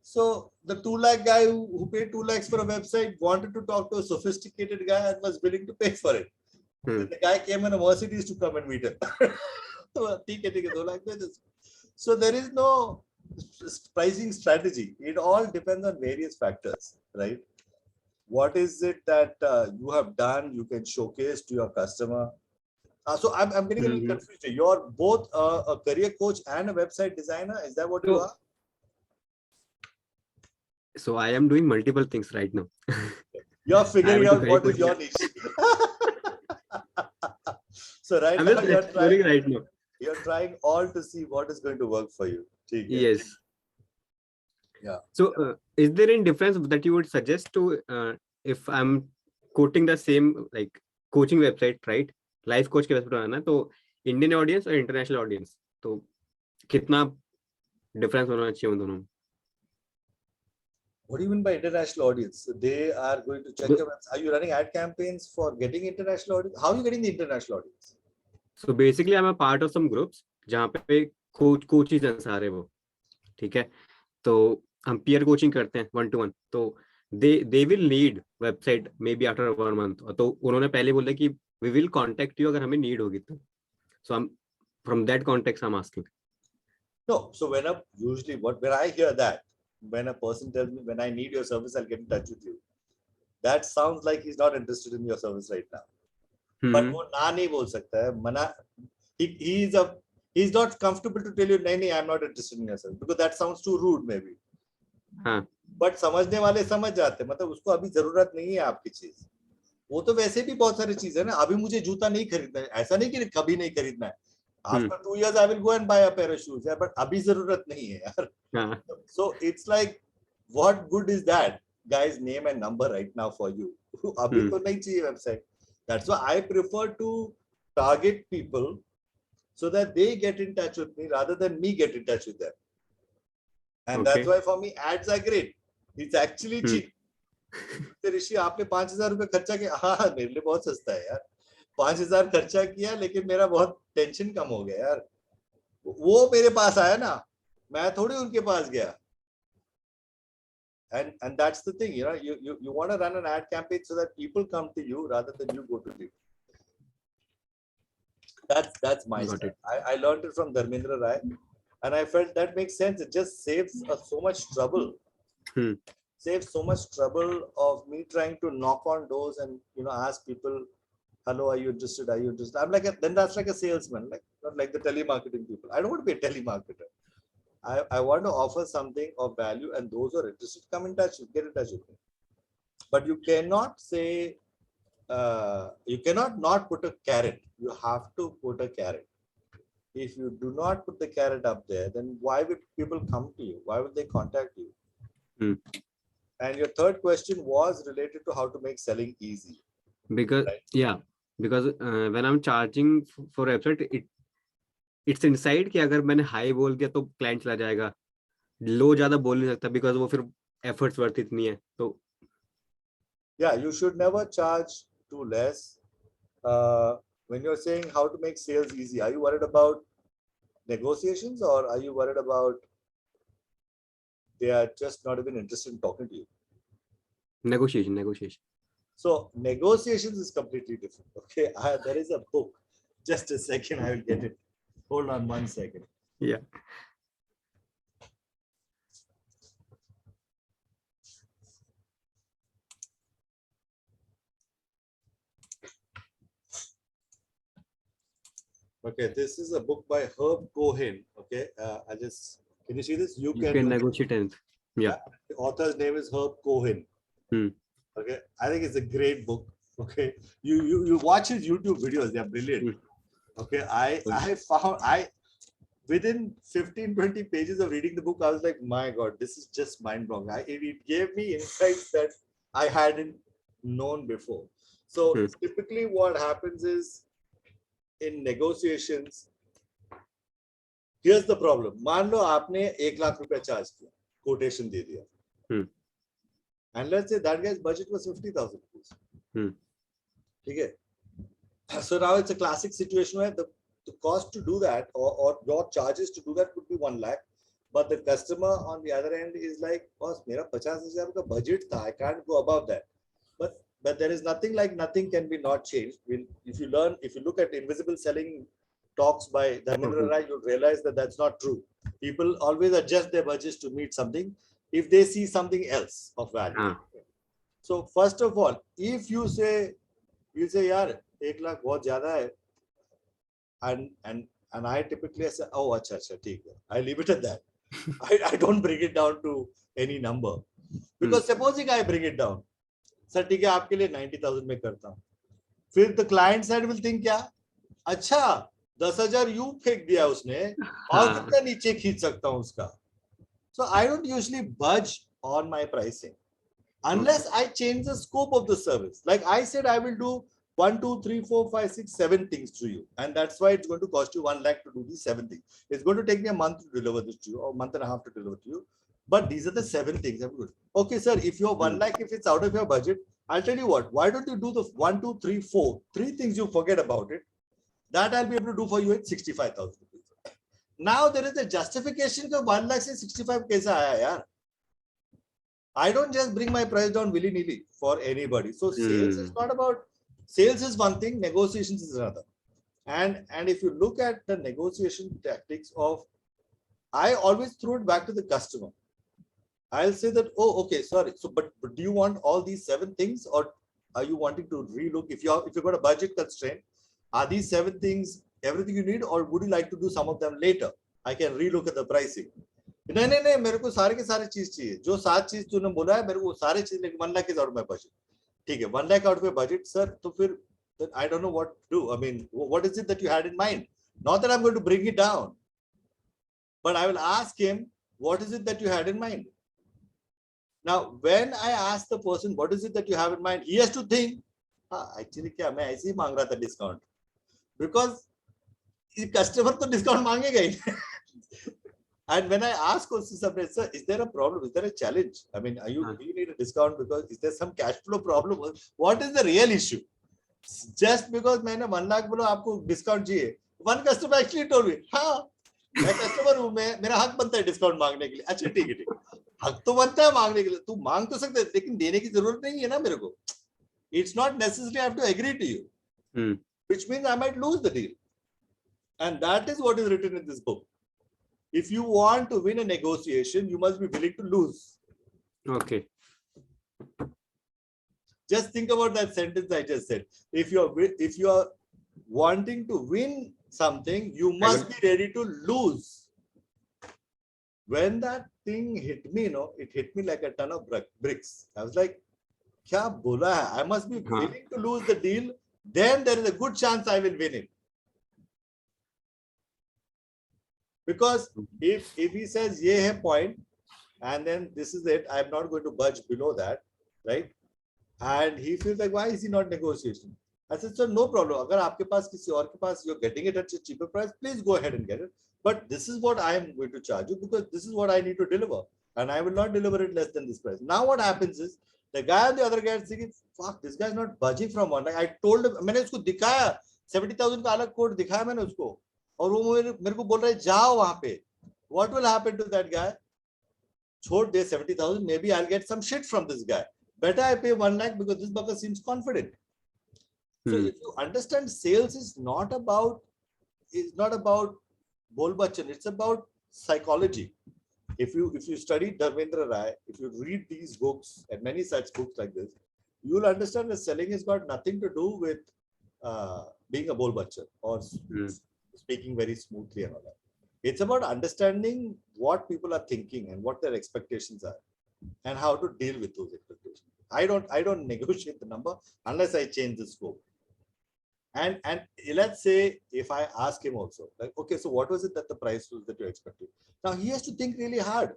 S1: So the 2 lakh guy who paid 2 lakhs for a website wanted to talk to a sophisticated guy and was willing to pay for it. Then the guy came in a Mercedes to come and meet him. So there is no pricing strategy. It all depends on various factors, right? What is it that you have done, you can showcase to your customer? So I'm getting a little confused. You're both a career coach and a website designer. Is that what you are?
S3: So I am doing multiple things right now.
S1: You're figuring out what is your niche. So right now you're trying all to see what is going to work for you.
S3: Yes.
S1: Yeah.
S3: So is there any difference that you would suggest to if I'm quoting the same like coaching website, right? Life coach के website बनाना तो Indian audience और international audience तो कितना difference होना चाहिए उन दोनों?
S1: What do you mean by international audience? They are going to check your website. Are you running ad campaigns for getting international audience? How are you getting the international audience?
S3: So basically, I'm a part of some groups जहाँ पे coaches हैं सारे वो, ठीक है? तो हम peer coaching करते हैं 1-to-1. तो they will need website maybe after 1 month. तो उन्होंने पहले बोला कि we will contact you अगर हमें need होगी तो. So I'm from that context I'm asking.
S1: No. So when I hear that, when a person tells me when I need your service, I'll get in touch with you. That sounds like he's not interested in your service right now. But वो ना नहीं बोल सकता है, मना. He's not comfortable to tell you नहीं, I'm not interested in your service because that sounds too rude maybe. But समझने वाले समझ जाते हैं, मतलब उसको अभी जरूरत नहीं है आपकी चीज. वो तो वैसे भी बहुत सारी चीजें ना, अभी मुझे जूता नहीं खरीदना है, ऐसा नहीं कि कभी नहीं खरीदना है. After 2 years, I will go and buy a pair of shoes. But abhi zarurat nahi hai yaar. So it's like, what good is that guy's name and number right now for you? Abhi to nahi chahiye website. That's why I prefer to target people so that they get in touch with me rather than me get in touch with them. And that's why for me ads are great. It's actually cheap. ऋषि आपने 5,000 रुपए खर्चा किया, हाँ मेरे लिए बहुत सस्ता है यार. 5,000 खर्चा किया लेकिन मेरा बहुत टेंशन कम हो गया यार. वो मेरे पास आया ना, मैं थोड़ी उनके पास गया. And that's the thing, you want to run an ad campaign so that people come to you rather than you go to them. That's my style. I learned it from Dharmendra Rai and I felt that makes sense. It just saves so much trouble. Saves so much trouble of me trying to knock on doors and ask people, hello, are you interested? Are you interested? I'm like then that's like a salesman, like not like the telemarketing people. I don't want to be a telemarketer. I want to offer something of value, and those who are interested get in touch with me. But you cannot say, you cannot not put a carrot. You have to put a carrot. If you do not put the carrot up there, then why would people come to you? Why would they contact you? And your third question was related to how to make selling easy.
S3: Because because when I'm charging for website, it's inside कि अगर मैंने high बोल दिया तो client चला जाएगा. Low ज़्यादा बोल नहीं सकता because वो फिर efforts worth इतनी है. तो
S1: yeah, you should never charge too less. When you're saying how to make sales easy, are you worried about negotiations or are you worried about they are just not even interested in talking to you?
S3: Negotiation.
S1: So negotiations is completely different. Okay, there is a book. Just a second, I will get it. Hold on 1 second.
S3: Yeah.
S1: Okay, this is a book by Herb Cohen. Okay, can you see this? You
S3: can negotiate anything. Yeah.
S1: The author's name is Herb Cohen. Okay, I think it's a great book. Okay, you watch his YouTube videos; they are brilliant. Okay, I found within 15-20 pages of reading the book, I was like, my God, this is just mind-blowing. It gave me insights that I hadn't known before. So typically what happens is in negotiations, here's the problem. मान लो आपने 1 लाख रुपया charge किया, quotation दे दिया. And let's say that guy's budget was 50,000 rupees. ठीक है? So now it's a classic situation where the cost to do that or your charges to do that could be 1 lakh. But the customer on the other end is like, boss, मेरा 50,000 का budget था. I can't go above that. But there is nothing like nothing can be not changed. If you look at invisible selling talks by Dharmendra Rai, you'll realize that that's not true. People always adjust their budgets to meet something if they see something else of value. So first of all, if you say, yaar, 1 lakh बहुत ज़्यादा है, and I typically say, oh, अच्छा, ठीक है. I leave it at that. I don't bring it down to any number. Because supposing I bring it down, sir ठीक है आपके लिए 90,000 में करता हूँ. फिर the client side will think क्या? अच्छा 10,000 यू फेंक दिया उसने और कितना नीचे खींच सकता हूँ उसका. So I don't usually budge on my pricing unless I change the scope of the service. Like I said, I will do 1, 2, 3, 4, 5, 6, 7 things to you, and that's why it's going to cost you 1 lakh to do these 7 things. It's going to take me a month to deliver this to you, or a month and a half to deliver to you. But these are the 7 things. I'm good. Okay, sir, if you're 1 lakh, if it's out of your budget, I'll tell you what, why don't you do the 1, 2, 3, 4, 3 things you forget about it, that I'll be able to do for you at 65,000 rupees. Now there is a justification that 1 lakh say 65 kaisa aaya yaar. I don't just bring my price down willy-nilly for anybody. So sales is not about, sales is one thing, negotiations is another. And if you look at the negotiation tactics of, I always throw it back to the customer. I'll say that, oh, okay, sorry. So, but do you want all these 7 things, or are you wanting to relook? If you've got a budget constraint, are these 7 things everything you need, or would you like to do some of them later? I can relook at the pricing. नहीं मेरे को सारे के सारे चीज चाहिए. जो 7 चीज तूने बोला है मेरे को सारे चीज लेके 1 lakh is out of my budget. ठीक है, 1 lakh out of my budget, sir. तो फिर I don't know what to do. I mean, what is it that you had in mind? Not that I'm going to bring it down, but I will ask him, what is it that you had in mind? Now, when I ask the person, what is it that you have in mind? He has to think, actually, क्या मैं ऐसे ही मांग रहा था discount, because the customer तो discount मांगेगा ही. And when I ask also sometimes, sir, is there a problem? Is there a challenge? I mean, do you need a discount because is there some cash flow problem? What is the real issue? Just because मैंने 1 lakh बोला आपको discount चाहिए, one customer actually told me, हाँ, मैं customer हूँ, मेरा हक बनता है discount मांगने के लिए. अच्छा ठीक है, हक तो बनता है मांगने के लिए. तू मांग तो सकते है, लेकिन देने की जरूरत नहीं है ना मेरे को. It's not necessary I have to agree to you, which means I might lose the deal. And that is what is written in this book. If you want to win a negotiation, you must be willing to lose.
S3: Okay.
S1: Just think about that sentence I just said. If you are wanting to win something, you must be ready to lose. When that thing hit me, it hit me like a ton of bricks. I was like, kya bola hai? I must be willing to lose the deal. Then there is a good chance I will win it. Because if he says, ye hai point, and then this is it, I'm not going to budge below that, right? And he feels like, why is he not negotiating? I said, sir, no problem. Agar aapke paas kisi aur ke paas, you're getting it at a cheaper price, please go ahead and get it. But this is what I am going to charge you because this is what I need to deliver. And I will not deliver it less than this price. Now what happens is, the guy on the other guy is thinking, fuck, this guy is not budging from one. Like I told him, मैंने उसको दिखाया, 70,000 का अलग code दिखाया मैंने उसको. और वो मेरे को बोल रहा है जाओ वहां पे. What will happen to that guy? छोड़ दे 70,000, maybe I'll get some shit from this guy. Better I pay 1 lakh because this bucker seems confident. So if you understand, sales is not about bol bachan, it's about psychology. If you study Dharmendra Rai, if you read these books and many such books like this, you will understand that selling has got nothing to do with being a bol bachan or speaking very smoothly and all that. It's about understanding what people are thinking and what their expectations are and how to deal with those expectations. I don't negotiate the number unless I change the scope. And let's say if I ask him also, like, okay, so what was it that the price was that you expected? Now he has to think really hard.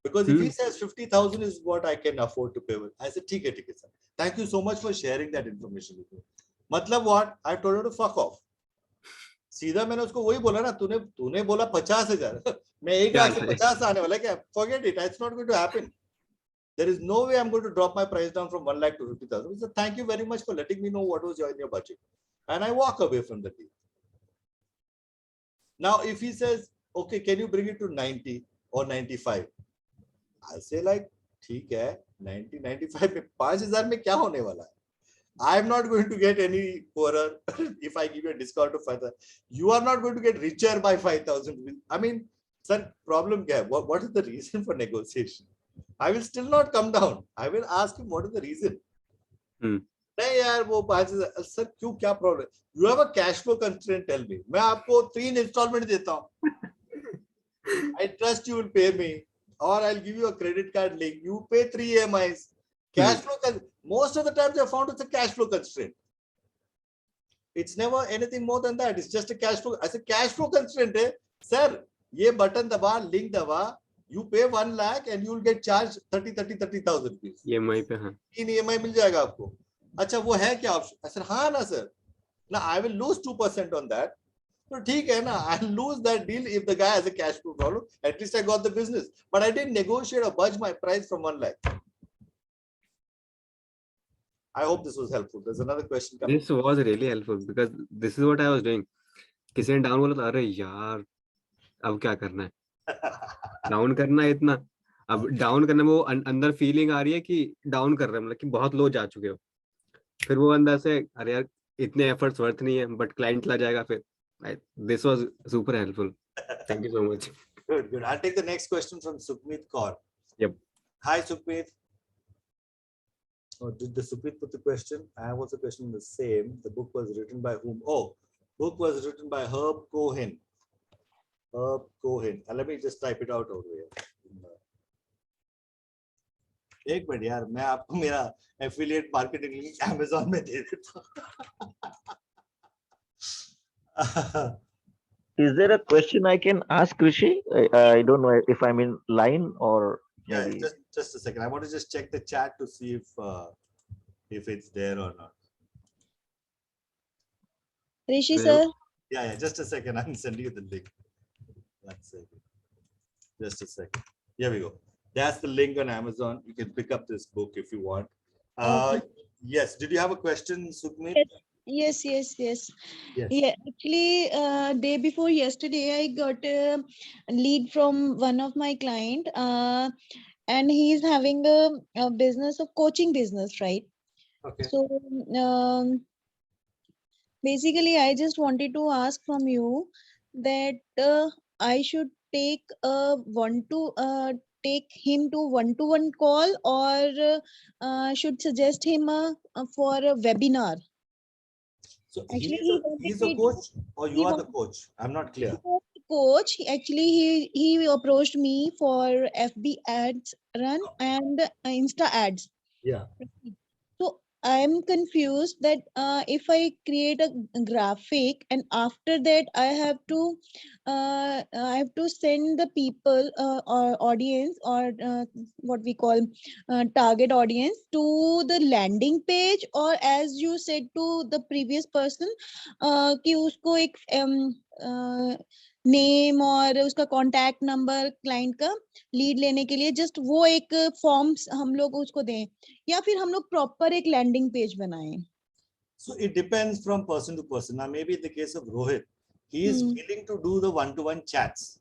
S1: Because if he says 50,000 is what I can afford to pay with, I said, ठीक है, sir. Thank you so much for sharing that information with me. मतलब what? I told her to fuck off. सीधा मैंने उसको वही बोला ना, तूने बोला 50,000, मैं 1 लाख से 50 आने वाला क्या? Forget it. It's not going to happen. There is no way I'm going to drop my price down from 1 lakh to 50,000. So thank you very much for letting me know what was in your budget, and I walk away from the deal. Now, if he says, okay, can you bring it to 90 or 95? I'll say like, ठीक है, 90, 95 में 5,000 में क्या होने वाला है? I'm not going to get any poorer if I give you a discount of 5,000. You are not going to get richer by 5,000. I mean, sir, problem क्या है? What is the reason for negotiation? I will still not come down. I will ask him what is the reason. नहीं यार वो 5,000, sir क्यों, क्या problem? You have a cash flow constraint, tell me. मैं आपको 3 installment देता हूँ. I trust you will pay me, or I'll give you a credit card link. You pay 3 EMIs. Cash flow, most of the times I found it's a cash flow constraint. It's never anything more than that. It's just a cash flow. As a cash flow constraint है, sir, ये button दबा, link दबा, you pay 1 lakh and you will get charged 30,000 rupees.
S3: EMI पे हाँ.
S1: 3 EMI मिल जाएगा आपको. अच्छा वो है क्या ऑप्शन? सर हाँ ना sir. Now I will lose 2% on that. So ठीक है ना, I'll lose that deal if the guy has a cash flow problem. At least I got the business. But I didn't negotiate or budge my price from 1 lakh. I hope this was helpful. There's another question coming.
S3: This was really helpful because this is what I was doing. किसी ने down बोला तो अरे यार अब क्या करना है, डाउन करना है इतना, अब डाउन करने में वो अंदर फीलिंग आ रही है कि डाउन कर रहे हैं, मतलब कि बहुत लो जा चुके हो, फिर वो अंदर से अरे यार इतने एफर्ट्स वर्थ नहीं है, बट क्लाइंट ला जाएगा फिर. This was super helpful. Thank you so much.
S1: Good. I'll take the next question from Sukhmeet Kaur.
S3: Yep.
S1: Hi Sukhmeet. Oh, did the Sukhmeet put the question? I have also question the same. The book was written by whom? Oh, book was written by Herb Cohen. Herb Cohen. Let me just type it out over here. एक minute यार, मैं आपको मेरा affiliate marketing link Amazon में दे देता हूँ.
S2: Is there a question I can ask Rishi? I don't know if I'm in line or
S1: yeah,
S2: maybe...
S1: just a second. I want to just check the chat to see if it's there or not.
S4: Rishi sir.
S1: Yeah, just a second. I'm sending you the link. 1 second. Just a second. Here we go. That's the link on Amazon. You can pick up this book if you want.
S4: Okay.
S1: Yes. Did you have a question, Sukhmeet?
S4: Yes.
S1: Yes.
S4: Yeah, actually, day before yesterday, I got a lead from one of my client, and he is having a business of coaching business, right?
S1: Okay.
S4: So basically, I just wanted to ask from you that I should take take him to one-to-one call, or should suggest him for a webinar.
S1: So
S4: Actually,
S1: he's a coach, or you are the coach? I'm not clear.
S4: Coach. He approached me for FB ads run and Insta ads.
S1: Yeah.
S4: So I am confused that if I create a graphic and after that I have to send the people or audience, or what we call target audience, to the landing page, or as you said to the previous person कि उसको एक name और उसका contact number client का lead लेने के लिए just वो एक फॉर्म्स हम लोग उसको दें, या फिर हम लोग प्रॉपर एक लैंडिंग पेज बनाएं?
S1: So it depends from person to person. Now maybe in the case of Rohit, he is willing to do the one-to-one chats.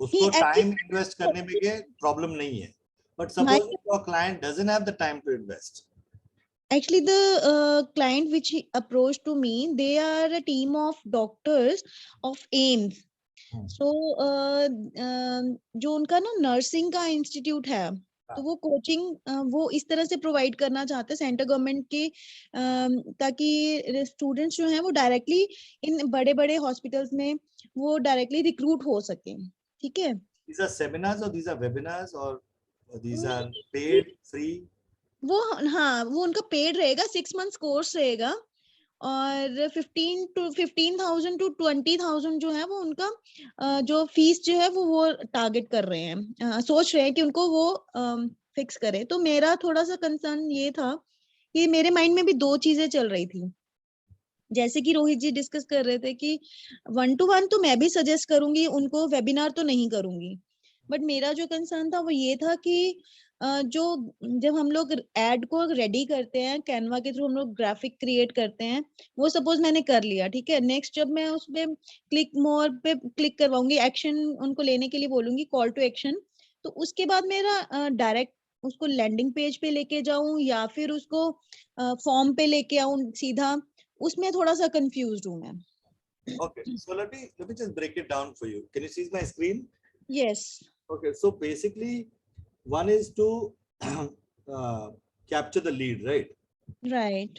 S1: उसको time invest करने में के problem नहीं है. But suppose your client doesn't have the time to invest.
S4: Actually, the client which he approached to me, they are a team of doctors of AIMS. So जो उनका ना nursing का institute है, तो वो कोचिंग वो इस तरह से प्रोवाइड करना चाहते हैं सेंट्रल गवर्नमेंट के, ताकि स्टूडेंट्स जो हैं वो डायरेक्टली इन बड़े बड़े हॉस्पिटल्स में वो डायरेक्टली रिक्रूट हो सके. ठीक है.
S1: These are seminars or these are webinars or these are paid, free?
S4: वो हाँ, वो उनका पेड रहेगा, 6 months कोर्स रहेगा, और 15,000 to 20,000 जो है वो उनका जो फीस जो है वो टारगेट कर रहे हैं, सोच रहे हैं कि उनको वो फिक्स करे. तो मेरा थोड़ा सा कंसर्न ये था कि मेरे माइंड में भी दो चीजें चल रही थी। जैसे कि रोहित जी डिस्कस कर रहे थे कि 1-to-1 तो मैं भी सजेस्ट करूंगी उनको, वेबिनार तो नहीं करूंगी। बट मेरा जो कंसर्न था वो ये था कि जो जब हम लोग एड को रेडी करते हैं कैनवा के थ्रू, हम लोग ग्राफिक क्रिएट करते हैं, वो सपोज मैंने कर लिया, ठीक है, नेक्स्ट जब मैं उस पे क्लिक मोर पे क्लिक करवाऊंगी, एक्शन उनको लेने के लिए बोलूंगी, कॉल टू एक्शन, तो उसके बाद मेरा डायरेक्ट उसको लैंडिंग पेज पे लेके जाऊं या फिर उसको फॉर्म पे लेके आऊं सीधा, उसमें थोड़ा सा कंफ्यूज्ड हूँ मैं।
S1: Okay, so let me just break it down for you. Can you see my screen?
S4: Yes.
S1: Okay, so basically one is to capture the lead, right?
S4: Right.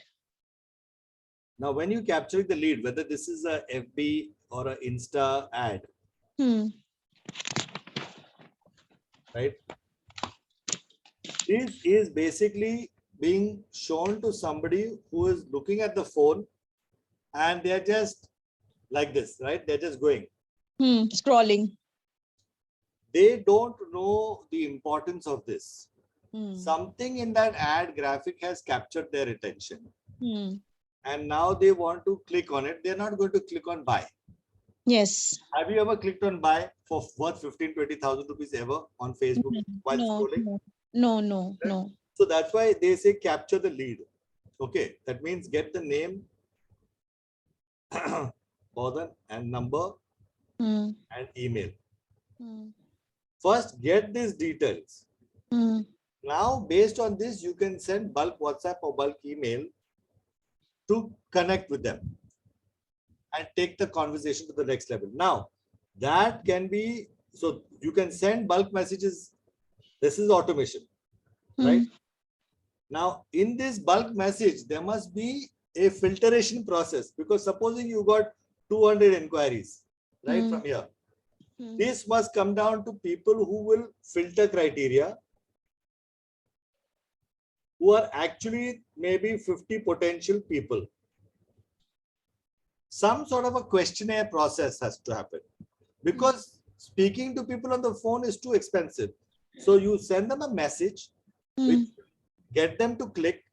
S1: Now when you capture the lead, whether this is a FB or a Insta ad, right, this is basically being shown to somebody who is looking at the phone and they're just like this, right? They're just going.
S4: Scrolling.
S1: They don't know the importance of this. Something in that ad graphic has captured their attention. And now they want to click on it. They're not going to click on buy.
S4: Yes.
S1: Have you ever clicked on buy for worth 15,000-20,000 rupees ever on Facebook while scrolling?
S4: No.
S1: So that's why they say capture the lead. Okay, that means get the name, order and number and email. First, get these details. Now, based on this, you can send bulk WhatsApp or bulk email to connect with them and take the conversation to the next level. Now, that can be, so you can send bulk messages. This is automation, right? Now, in this bulk message, there must be a filtration process, because supposing you got 200 inquiries, right, from here. This must come down to people who will filter criteria, who are actually maybe 50 potential people. Some sort of a questionnaire process has to happen, because speaking to people on the phone is too expensive. So you send them a message, which get them to click,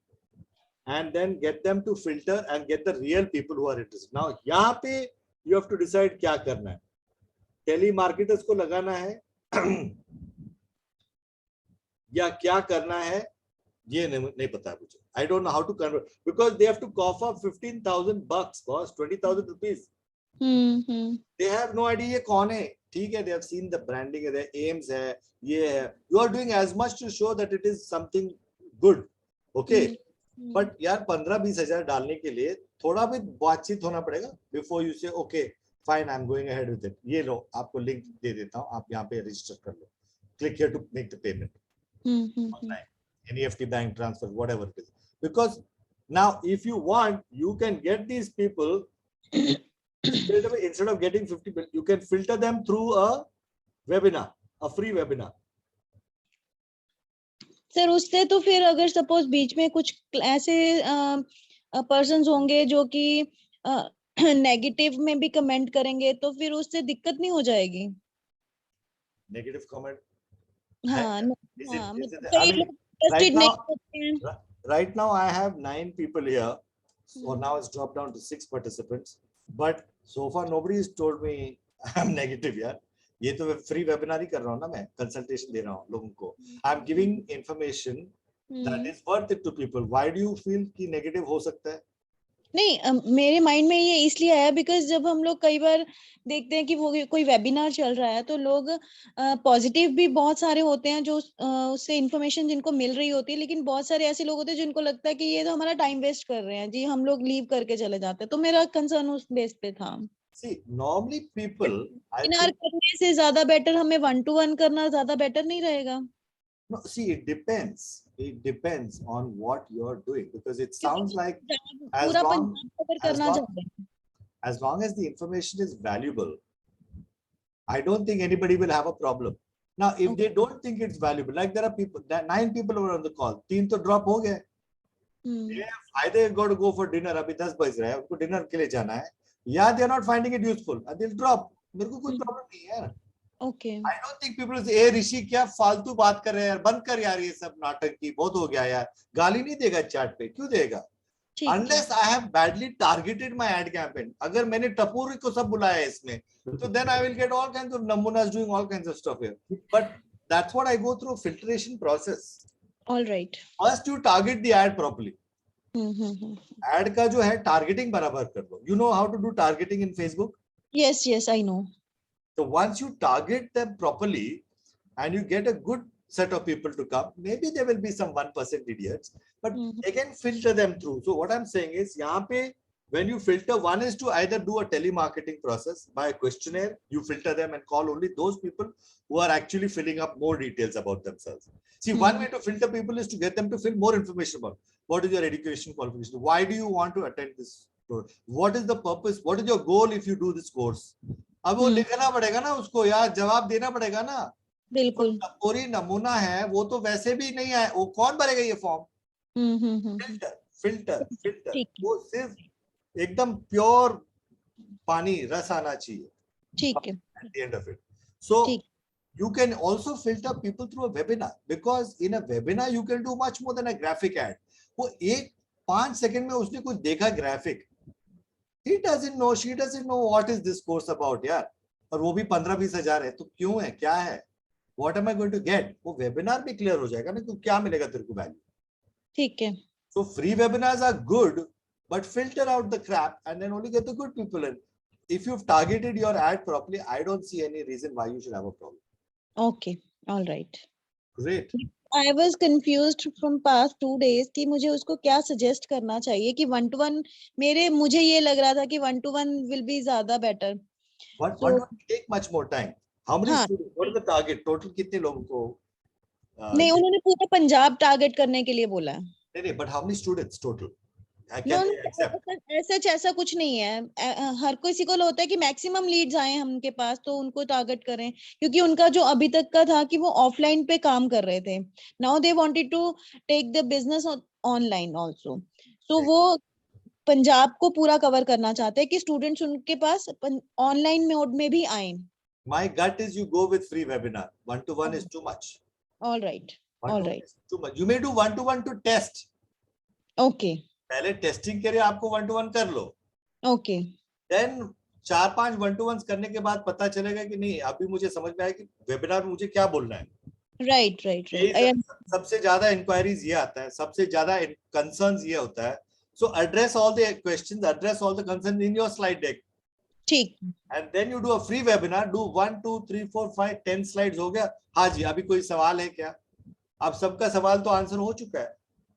S1: and then get them to filter and get the real people who are interested. Now, यहाँ पे you have to decide क्या करना है. Telemarketers को लगाना है या क्या करना है, ये नहीं पता है मुझे. I don't know how to convert, because they have to cough up $15,000, boss, 20,000 rupees. They have no idea ये कौन है. ठीक है, they have seen the branding, their aims है, ये है. You are doing as much to show that it is something good. Okay. But यार 15-20 हजार डालने के लिए थोड़ा भी बातचीत होना पड़ेगा before you say okay fine I'm going ahead with it. ये लो, आपको लिंक दे देता हूँ, आप यहाँ पे रजिस्टर कर लो. Click here to make the payment. Online, NEFT bank transfer, whatever it is. Because now if you want, you can get these people straight away. Instead of getting 50 people, you can filter them through a webinar, a free webinar.
S4: Sir उससे तो फिर अगर suppose बीच में कुछ ऐसे persons होंगे जो कि नेगेटिव में भी कमेंट करेंगे, तो फिर उससे दिक्कत नहीं हो जाएगी?
S1: Negative comment.
S4: हाँ,
S1: right now I have 9 people here, so now it's dropped down to 6 participants, but so far nobody has told me I'm negative. यार, ये तो फ्री वेबिनार ही कर रहा हूँ ना, मैं कंसल्टेशन दे रहा हूँ लोगों को. I am giving information that is worth it to people. Why do you feel कि नेगेटिव हो सकता है?
S4: नहीं, मेरे माइंड में ये इसलिए आया बिकॉज जब हम लोग कई बार देखते हैं कि वो कोई वेबिनार चल रहा है, तो लोग पॉजिटिव भी बहुत सारे होते हैं जो उससे इंफॉर्मेशन जिनको मिल रही होती है, लेकिन बहुत सारे ऐसे लोग होते हैं जिनको लगता है कि ये तो हमारा टाइम वेस्ट कर रहे हैं जी, हम लोग लीव करके चले जाते हैं. तो मेरा कंसर्न उस बेस पे था.
S1: See, normally people, I
S4: webinar करने से ज्यादा बेटर हमें 1-to-1 करना ज्यादा बेटर नहीं रहेगा?
S1: No, see, it depends. It depends on what you're doing, because it sounds like as long as the information is valuable, I don't think anybody will have a problem. Now, if they don't think it's valuable, like there are people, 9 people were on the call, 3 to drop हो गए. They have either got to go for dinner, अभी 10 बज रहा है, उनको dinner के लिए जाना है, या they are not finding it useful and they'll drop. मेरे को कोई problem नहीं है.
S4: Okay.
S1: I don't think people will say, "ए ऋषि क्या फालतू बात कर रहे हैं यार, बंद कर यार ये सब नाटक की, बहुत हो गया यार." गाली नहीं देगा चैट पे, क्यों देगा?
S4: ठीक है।
S1: Unless I have badly targeted my ad campaign. अगर मैंने टपोरी को सब बुलाया है इसमें, तो then I will get all kinds of namunas doing all kinds of stuff here. But that's what I go through filtration process.
S4: All right.
S1: First you target the ad properly. Ad का जो है targeting बराबर कर लो. You know how to do targeting in Facebook?
S4: Yes, yes, I know.
S1: So once you target them properly and you get a good set of people to come, maybe there will be some 1% idiots, but again filter them through. So what I'm saying is, यहाँ पे when you filter, one is to either do a telemarketing process by a questionnaire. You filter them and call only those people who are actually filling up more details about themselves. See, one way to filter people is to get them to fill more information about what is your education qualification, why do you want to attend this course, what is the purpose, what is your goal if you do this course. अब वो लिखना पड़ेगा ना उसको यार, जवाब देना पड़ेगा ना.
S4: बिल्कुल.
S1: पूरी नमूना है वो तो वैसे भी नहीं है, वो कौन भरेगा ये फॉर्म? फिल्टर फिल्टर फिल्टर, वो सिर्फ एकदम प्योर पानी रस आना चाहिए.
S4: ठीक है.
S1: At the end of it. So you can also filter people through a webinar, because in a webinar you can do much more than a graphic ad. वो 5 सेकंड में उसने कुछ देखा graphic, he doesn't know, she doesn't know what is this course about यार, और वो भी 15-20 हजार है, तो क्यों है, क्या है, what am I going to get? वो वेबिनार भी क्लियर हो जाएगा ना कि क्या मिलेगा तेरे को वैल्यू.
S4: ठीक है.
S1: So free webinars are good, but filter out the crap and then only get the good people in. If you've targeted your ad properly, I don't see any reason why you should have a problem.
S4: Okay, all right.
S1: Great.
S4: I was confused from past 2 days कि मुझे उसको क्या suggest करना चाहिए कि 1-to-1 मुझे ये लग रहा था कि 1-to-1 will be ज़्यादा better.
S1: One will take much more time. How many students? What is the target? Total कितने लोगों को?
S4: नहीं, उन्होंने पूरा पंजाब टारगेट करने के लिए बोला.
S1: नहीं, but how many students total?
S4: ऐसा कुछ नहीं है. हर किसी को होता है कि मैक्सिमम लीड्स आए हमके पास तो उनको टारगेट करें, क्योंकि उनका जो अभी तक का था कि वो ऑफलाइन पे काम कर रहे थे. Now they wanted to take the business online also. सो वो पंजाब को पूरा कवर करना चाहते हैं कि स्टूडेंट्स उनके पास ऑनलाइन मोड में भी आए.
S1: My gut is you go with free webinar. 1-to-1 is too much.
S4: All right. All right.
S1: Too much. You may do 1-to-1 to test.
S4: Okay.
S1: पहले टेस्टिंग के लिए आपको 1-to-1 कर लो.
S4: Okay.
S1: Then 4-5 1-to-1 करने के बाद पता चलेगा कि नहीं, अभी मुझे समझ में आया कि वेबिनार में मुझे क्या बोलना है.
S4: Right.
S1: सबसे ज्यादा इंक्वायरीज ये आता है, सबसे ज्यादा कंसर्न्स ये होता है. So address all the questions, address all the concerns in your slide deck.
S4: ठीक.
S1: And then you do a free webinar, do 1, 2, 3, 4, 5, 10 slides हो गया. हाँ जी, अभी कोई सवाल है क्या? अब सबका सवाल तो आंसर हो चुका है.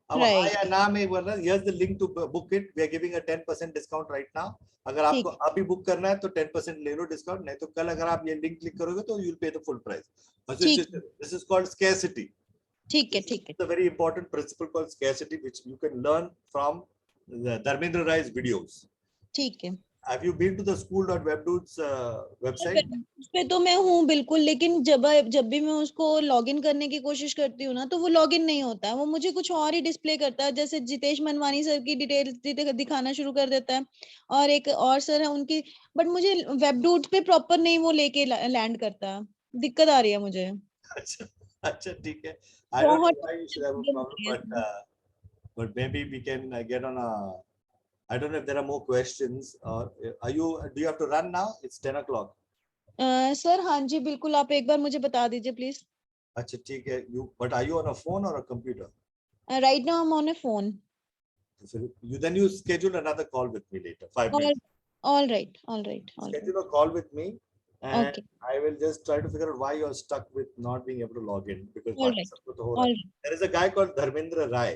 S1: अब हाँ या ना में बोल रहा है, here's the link to book it. We are giving a 10% discount right now. अगर आपको अभी बुक करना है तो 10% ले लो डिस्काउंट, नहीं तो कल अगर आप ये लिंक क्लिक करोगे तो you'll pay the full price. This is called scarcity.
S4: ठीक है.
S1: It's a very important principle called scarcity, which you can learn from the Dharmendra Rai's videos.
S4: ठीक है.
S1: Have you been to the school.webdudes website?
S4: उस पे तो मैं हूँ बिल्कुल, लेकिन जब भी मैं उसको लॉगिन करने की कोशिश करती हूँ ना तो वो लॉगिन नहीं होता है. वो मुझे कुछ और ही डिस्प्ले करता है, जैसे जितेश मनवानी सर की डिटेल्स दिखाना शुरू कर देता है और एक और सर है उनकी, बट मुझे वेबडूड्स पे प्रॉपर नहीं वो लेके लैंड करता. दिक्कत आ रही है मुझे.
S1: अच्छा ठीक है. I don't know why you should have a problem, but maybe we can get on a. I don't know if there are more questions. Do you have to run now? It's 10 o'clock.
S4: Sir हाँ जी बिल्कुल, आप एक बार मुझे बता दीजिए please.
S1: अच्छा ठीक है. But are you on a phone or a computer?
S4: Right now I'm on a phone.
S1: Then you schedule another call with me later. 5 minutes.
S4: All right.
S1: Schedule a call with me, and
S4: Okay.
S1: I will just try to figure out why you're stuck with not being able to log in, because
S4: All right.
S1: there is a guy called Dharmendra Rai.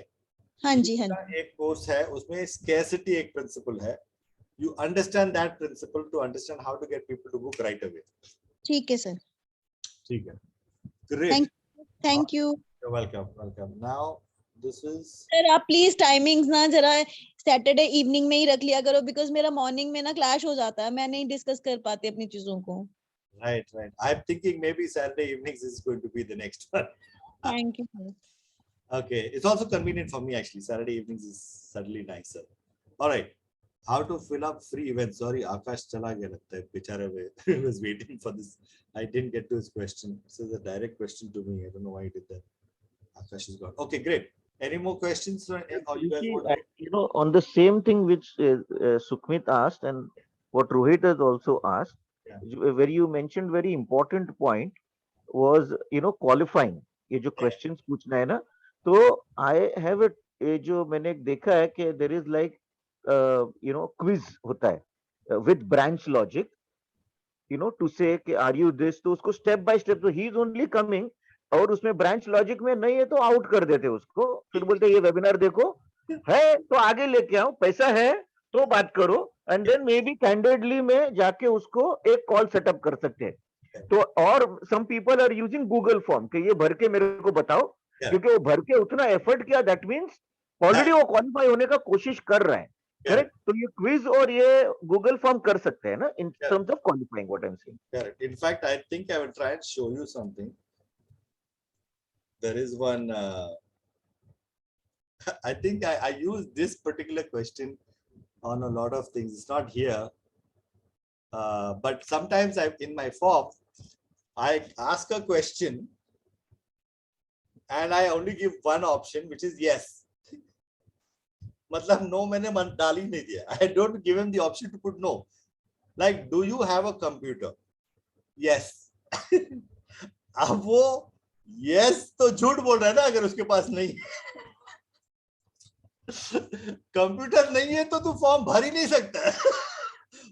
S4: हाँ जी.
S1: एक course है उसमें scarcity एक principal है. You understand that principle to understand how to get people to book right away.
S4: ठीक है sir.
S1: ठीक है. Great.
S4: Thank you.
S1: You're welcome. Now this is.
S4: Sir आप प्लीज टाइमिंग्स ना जरा सैटरडे इवनिंग में ही रख लिया करो, बिकॉज मेरा मॉर्निंग में ना क्लैश हो जाता है, मैं नहीं डिस्कस कर पाती अपनी चीजों को.
S1: Right. I'm thinking maybe Saturday evenings is going to be the next one.
S4: Thank you.
S1: Okay, it's also convenient for me actually. Saturday evenings is certainly nicer. All right. How to fill up free events? Sorry, Akash chala gaya lagta hai. Bichare mein. I was waiting for this. I didn't get to his question. This is a direct question to me. I don't know why he did that. Akash is gone. Okay, great. Any more questions? Or you guys want to?
S2: On the same thing which Sukhmit asked and what Rohit has also asked, where you mentioned very important point was qualifying. ये जो questions पूछना है ना, तो I have a ये जो मैंने देखा है कि there is like quiz होता है with branch logic, to say कि are you this, तो उसको step by step, so he is only coming और उसमें ब्रांच लॉजिक में नहीं है तो आउट कर देते उसको, फिर बोलते ये वेबिनार देखो है तो आगे लेके आओ, पैसा है तो बात करो, एंड देन मे बी कैंडिडेटली में जाके उसको एक कॉल सेटअप कर सकते हैं. तो और some people are using Google form कि ये भर के मेरे को बताओ, क्योंकि वो भर के उतना एफर्ट किया, दैट मीन्स ऑलरेडी वो क्वालिफाई होने का कोशिश कर रहा है. करेक्ट. तो ये क्विज और ये गूगल फॉर्म कर सकते हैं ना in terms of qualifying, what I am saying.
S1: Correct. In fact, I think I will try and show you something. There is one. I think I use this particular question on a lot of things. It's not here, but sometimes in my form, I ask a question, and I only give one option, which is yes. मतलब no मैंने डाल ही नहीं दिया. I don't give him the option to put no. Like, do you have a computer? Yes. अब वो yes तो झूठ बोल रहा है ना अगर उसके पास नहीं कंप्यूटर नहीं है तो तू फॉर्म भर ही नहीं सकता.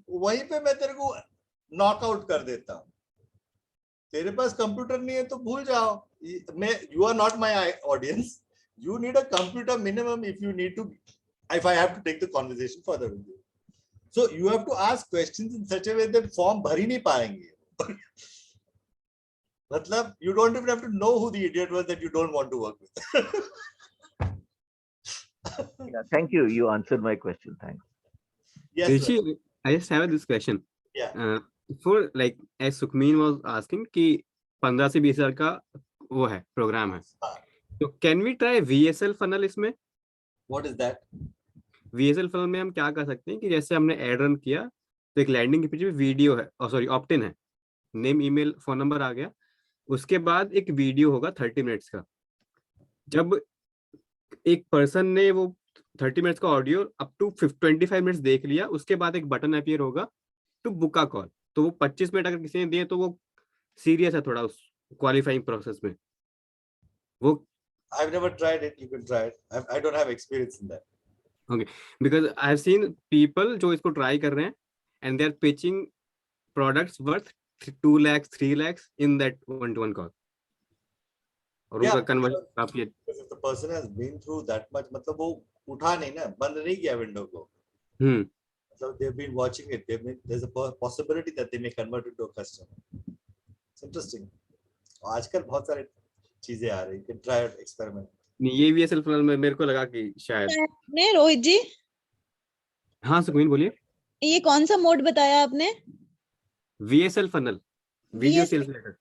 S1: वहीं पे मैं तेरे को नॉकआउट कर देता हूं. तेरे पास कंप्यूटर नहीं है तो भूल जाओ. मैं you are not my audience. You need a computer minimum if you need to, if I have to take the conversation further with you. So you have to ask questions in such a way that form भर ही नहीं पाएंगे. मतलब you don't even have to know who the idiot was that you don't want to work with.
S2: Yeah, thank you. You answered my question. Thanks.
S1: Yes.
S3: Rishi, I just have this question.
S1: Yeah.
S3: For like as Sukhmeen was asking कि 15 से 20 हजार का वो है programme है. तो can we try VSL funnel इसमें?
S1: What is that?
S3: VSL funnel में हम क्या कर सकते हैं कि जैसे हमने एड रन किया तो एक लैंडिंग के पीछे वीडियो है, सॉरी ऑप्ट इन है, नेम ईमेल फोन नंबर आ गया, उसके बाद एक वीडियो होगा 30 मिनट्स का. जब एक पर्सन ने वो 30 मिनट्स का ऑडियो अप टू 25 मिनट्स देख लिया, उसके बाद एक बटन अपीयर होगा टू बुक अ कॉल. तो वो 25 मिनट अगर किसी ने दिए तो वो सीरियस है थोड़ा उस क्वालिफाइंग प्रोसेस में. वो
S1: I've never tried it. You can try it. I don't have experience in that.
S3: Okay, because I have seen people जो इसको ट्राई कर रहे हैं and they are pitching products worth 2 lakhs 3 lakhs in that one-to-one call. और उनका conversion काफी है.
S1: Because if the person has been through that much, मतलब वो उठा नहीं ना, बंद नहीं किया विंडो को. मतलब they've been watching it. There's a possibility that they may convert into a customer. It's interesting. आजकल बहुत सारे चीजें आ रही. You can try it, experiment.
S3: नहीं, ये VSL funnel में मेरे को लगा कि शायद.
S4: ने रोहित जी.
S3: हाँ सुखमीन बोलिए.
S4: ये कौन सा मोड बताया आपने?
S3: VSL funnel, video sales letter.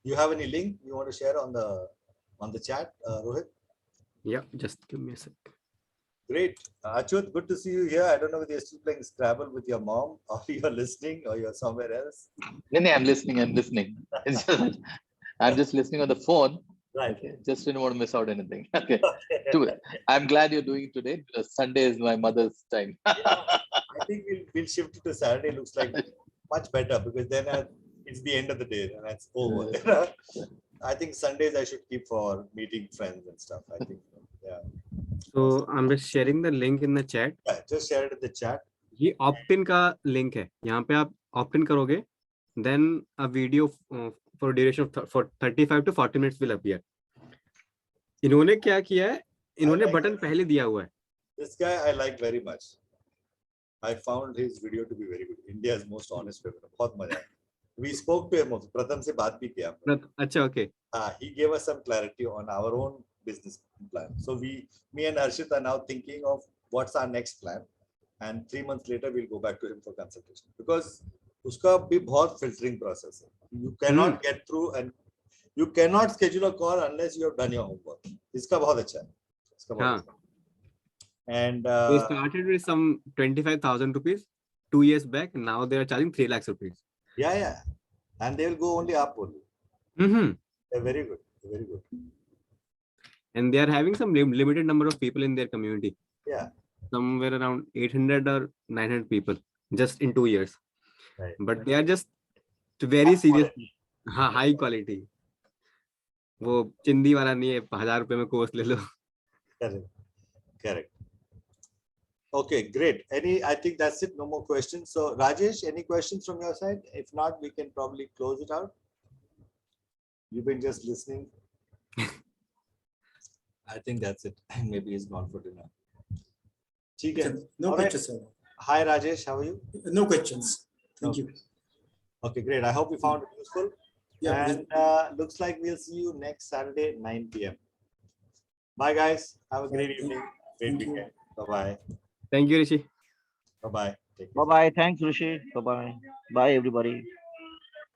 S1: You have any link you want to share on the chat, Rohit?
S3: Yeah, just give me a sec.
S1: Great. Achut, good to see you here. I don't know whether you're still playing Scrabble with your mom or you're listening or you're somewhere else.
S5: No, I'm listening. I'm just listening on the phone.
S1: Right.
S5: Okay. Just didn't want to miss out anything. Okay. I'm glad you're doing it today because Sunday is my mother's time.
S1: I think we'll shift it to Saturday. Looks like much better because then it's the end of the day and it's over. I think Sundays I should keep for meeting friends and stuff. I think, yeah.
S3: So I'm just sharing the link in the chat.
S1: Yeah, just share it in the chat.
S3: ये opt-in का link है. यहाँ पे आप opt-in करोगे, then a video for duration of for 35 to 40 minutes will appear. इन्होंने क्या किया है? इन्होंने बटन पहले दिया हुआ है.
S1: This guy I like very much. I found his video to be very good. India's most honest webinar. बहुत मजा आया. We spoke to him. प्रथम से बात भी किया.
S3: अच्छा, okay.
S1: He gave us some clarity on our own business plan. So me and Harshit are now thinking of what's our next plan, and 3 months later we'll go back to him for consultation because उसका भी बहुत filtering process है. You cannot get through and you cannot schedule a call unless you have done your homework. इसका बहुत अच्छा है. इसका बहुत अच्छा. And
S3: They started with some 25,000 rupees 2 years back, and now they are charging 3 lakhs rupees.
S1: yeah, and they will go only up only.
S3: Mm-hmm.
S1: They're very good, very good.
S3: And they are having some limited number of people in their community.
S1: Yeah.
S3: Somewhere around 800 or 900 people just in 2 years.
S1: Right.
S3: But they are just very serious. High quality. वो चिंदी वाला नहीं है 1000 रुपए में course ले लो.
S1: Correct. Okay, great. I think that's it. No more questions. So Rajesh, any questions from your side? If not, we can probably close it out. You've been just listening. I think that's it. Maybe he's gone for dinner. Okay.
S6: No questions, sir.
S1: Hi Rajesh, how are you?
S6: No questions. Thank you.
S1: Okay, great. I hope you found it useful.
S6: Yeah.
S1: And looks like we'll see you next Saturday, 9 p.m. Bye, guys. Have a great evening. Great weekend. Bye-bye.
S3: Thank you, Rishi.
S1: Bye-bye. Take care.
S2: Bye bye. Thanks, Rishi. Bye bye. Bye, everybody.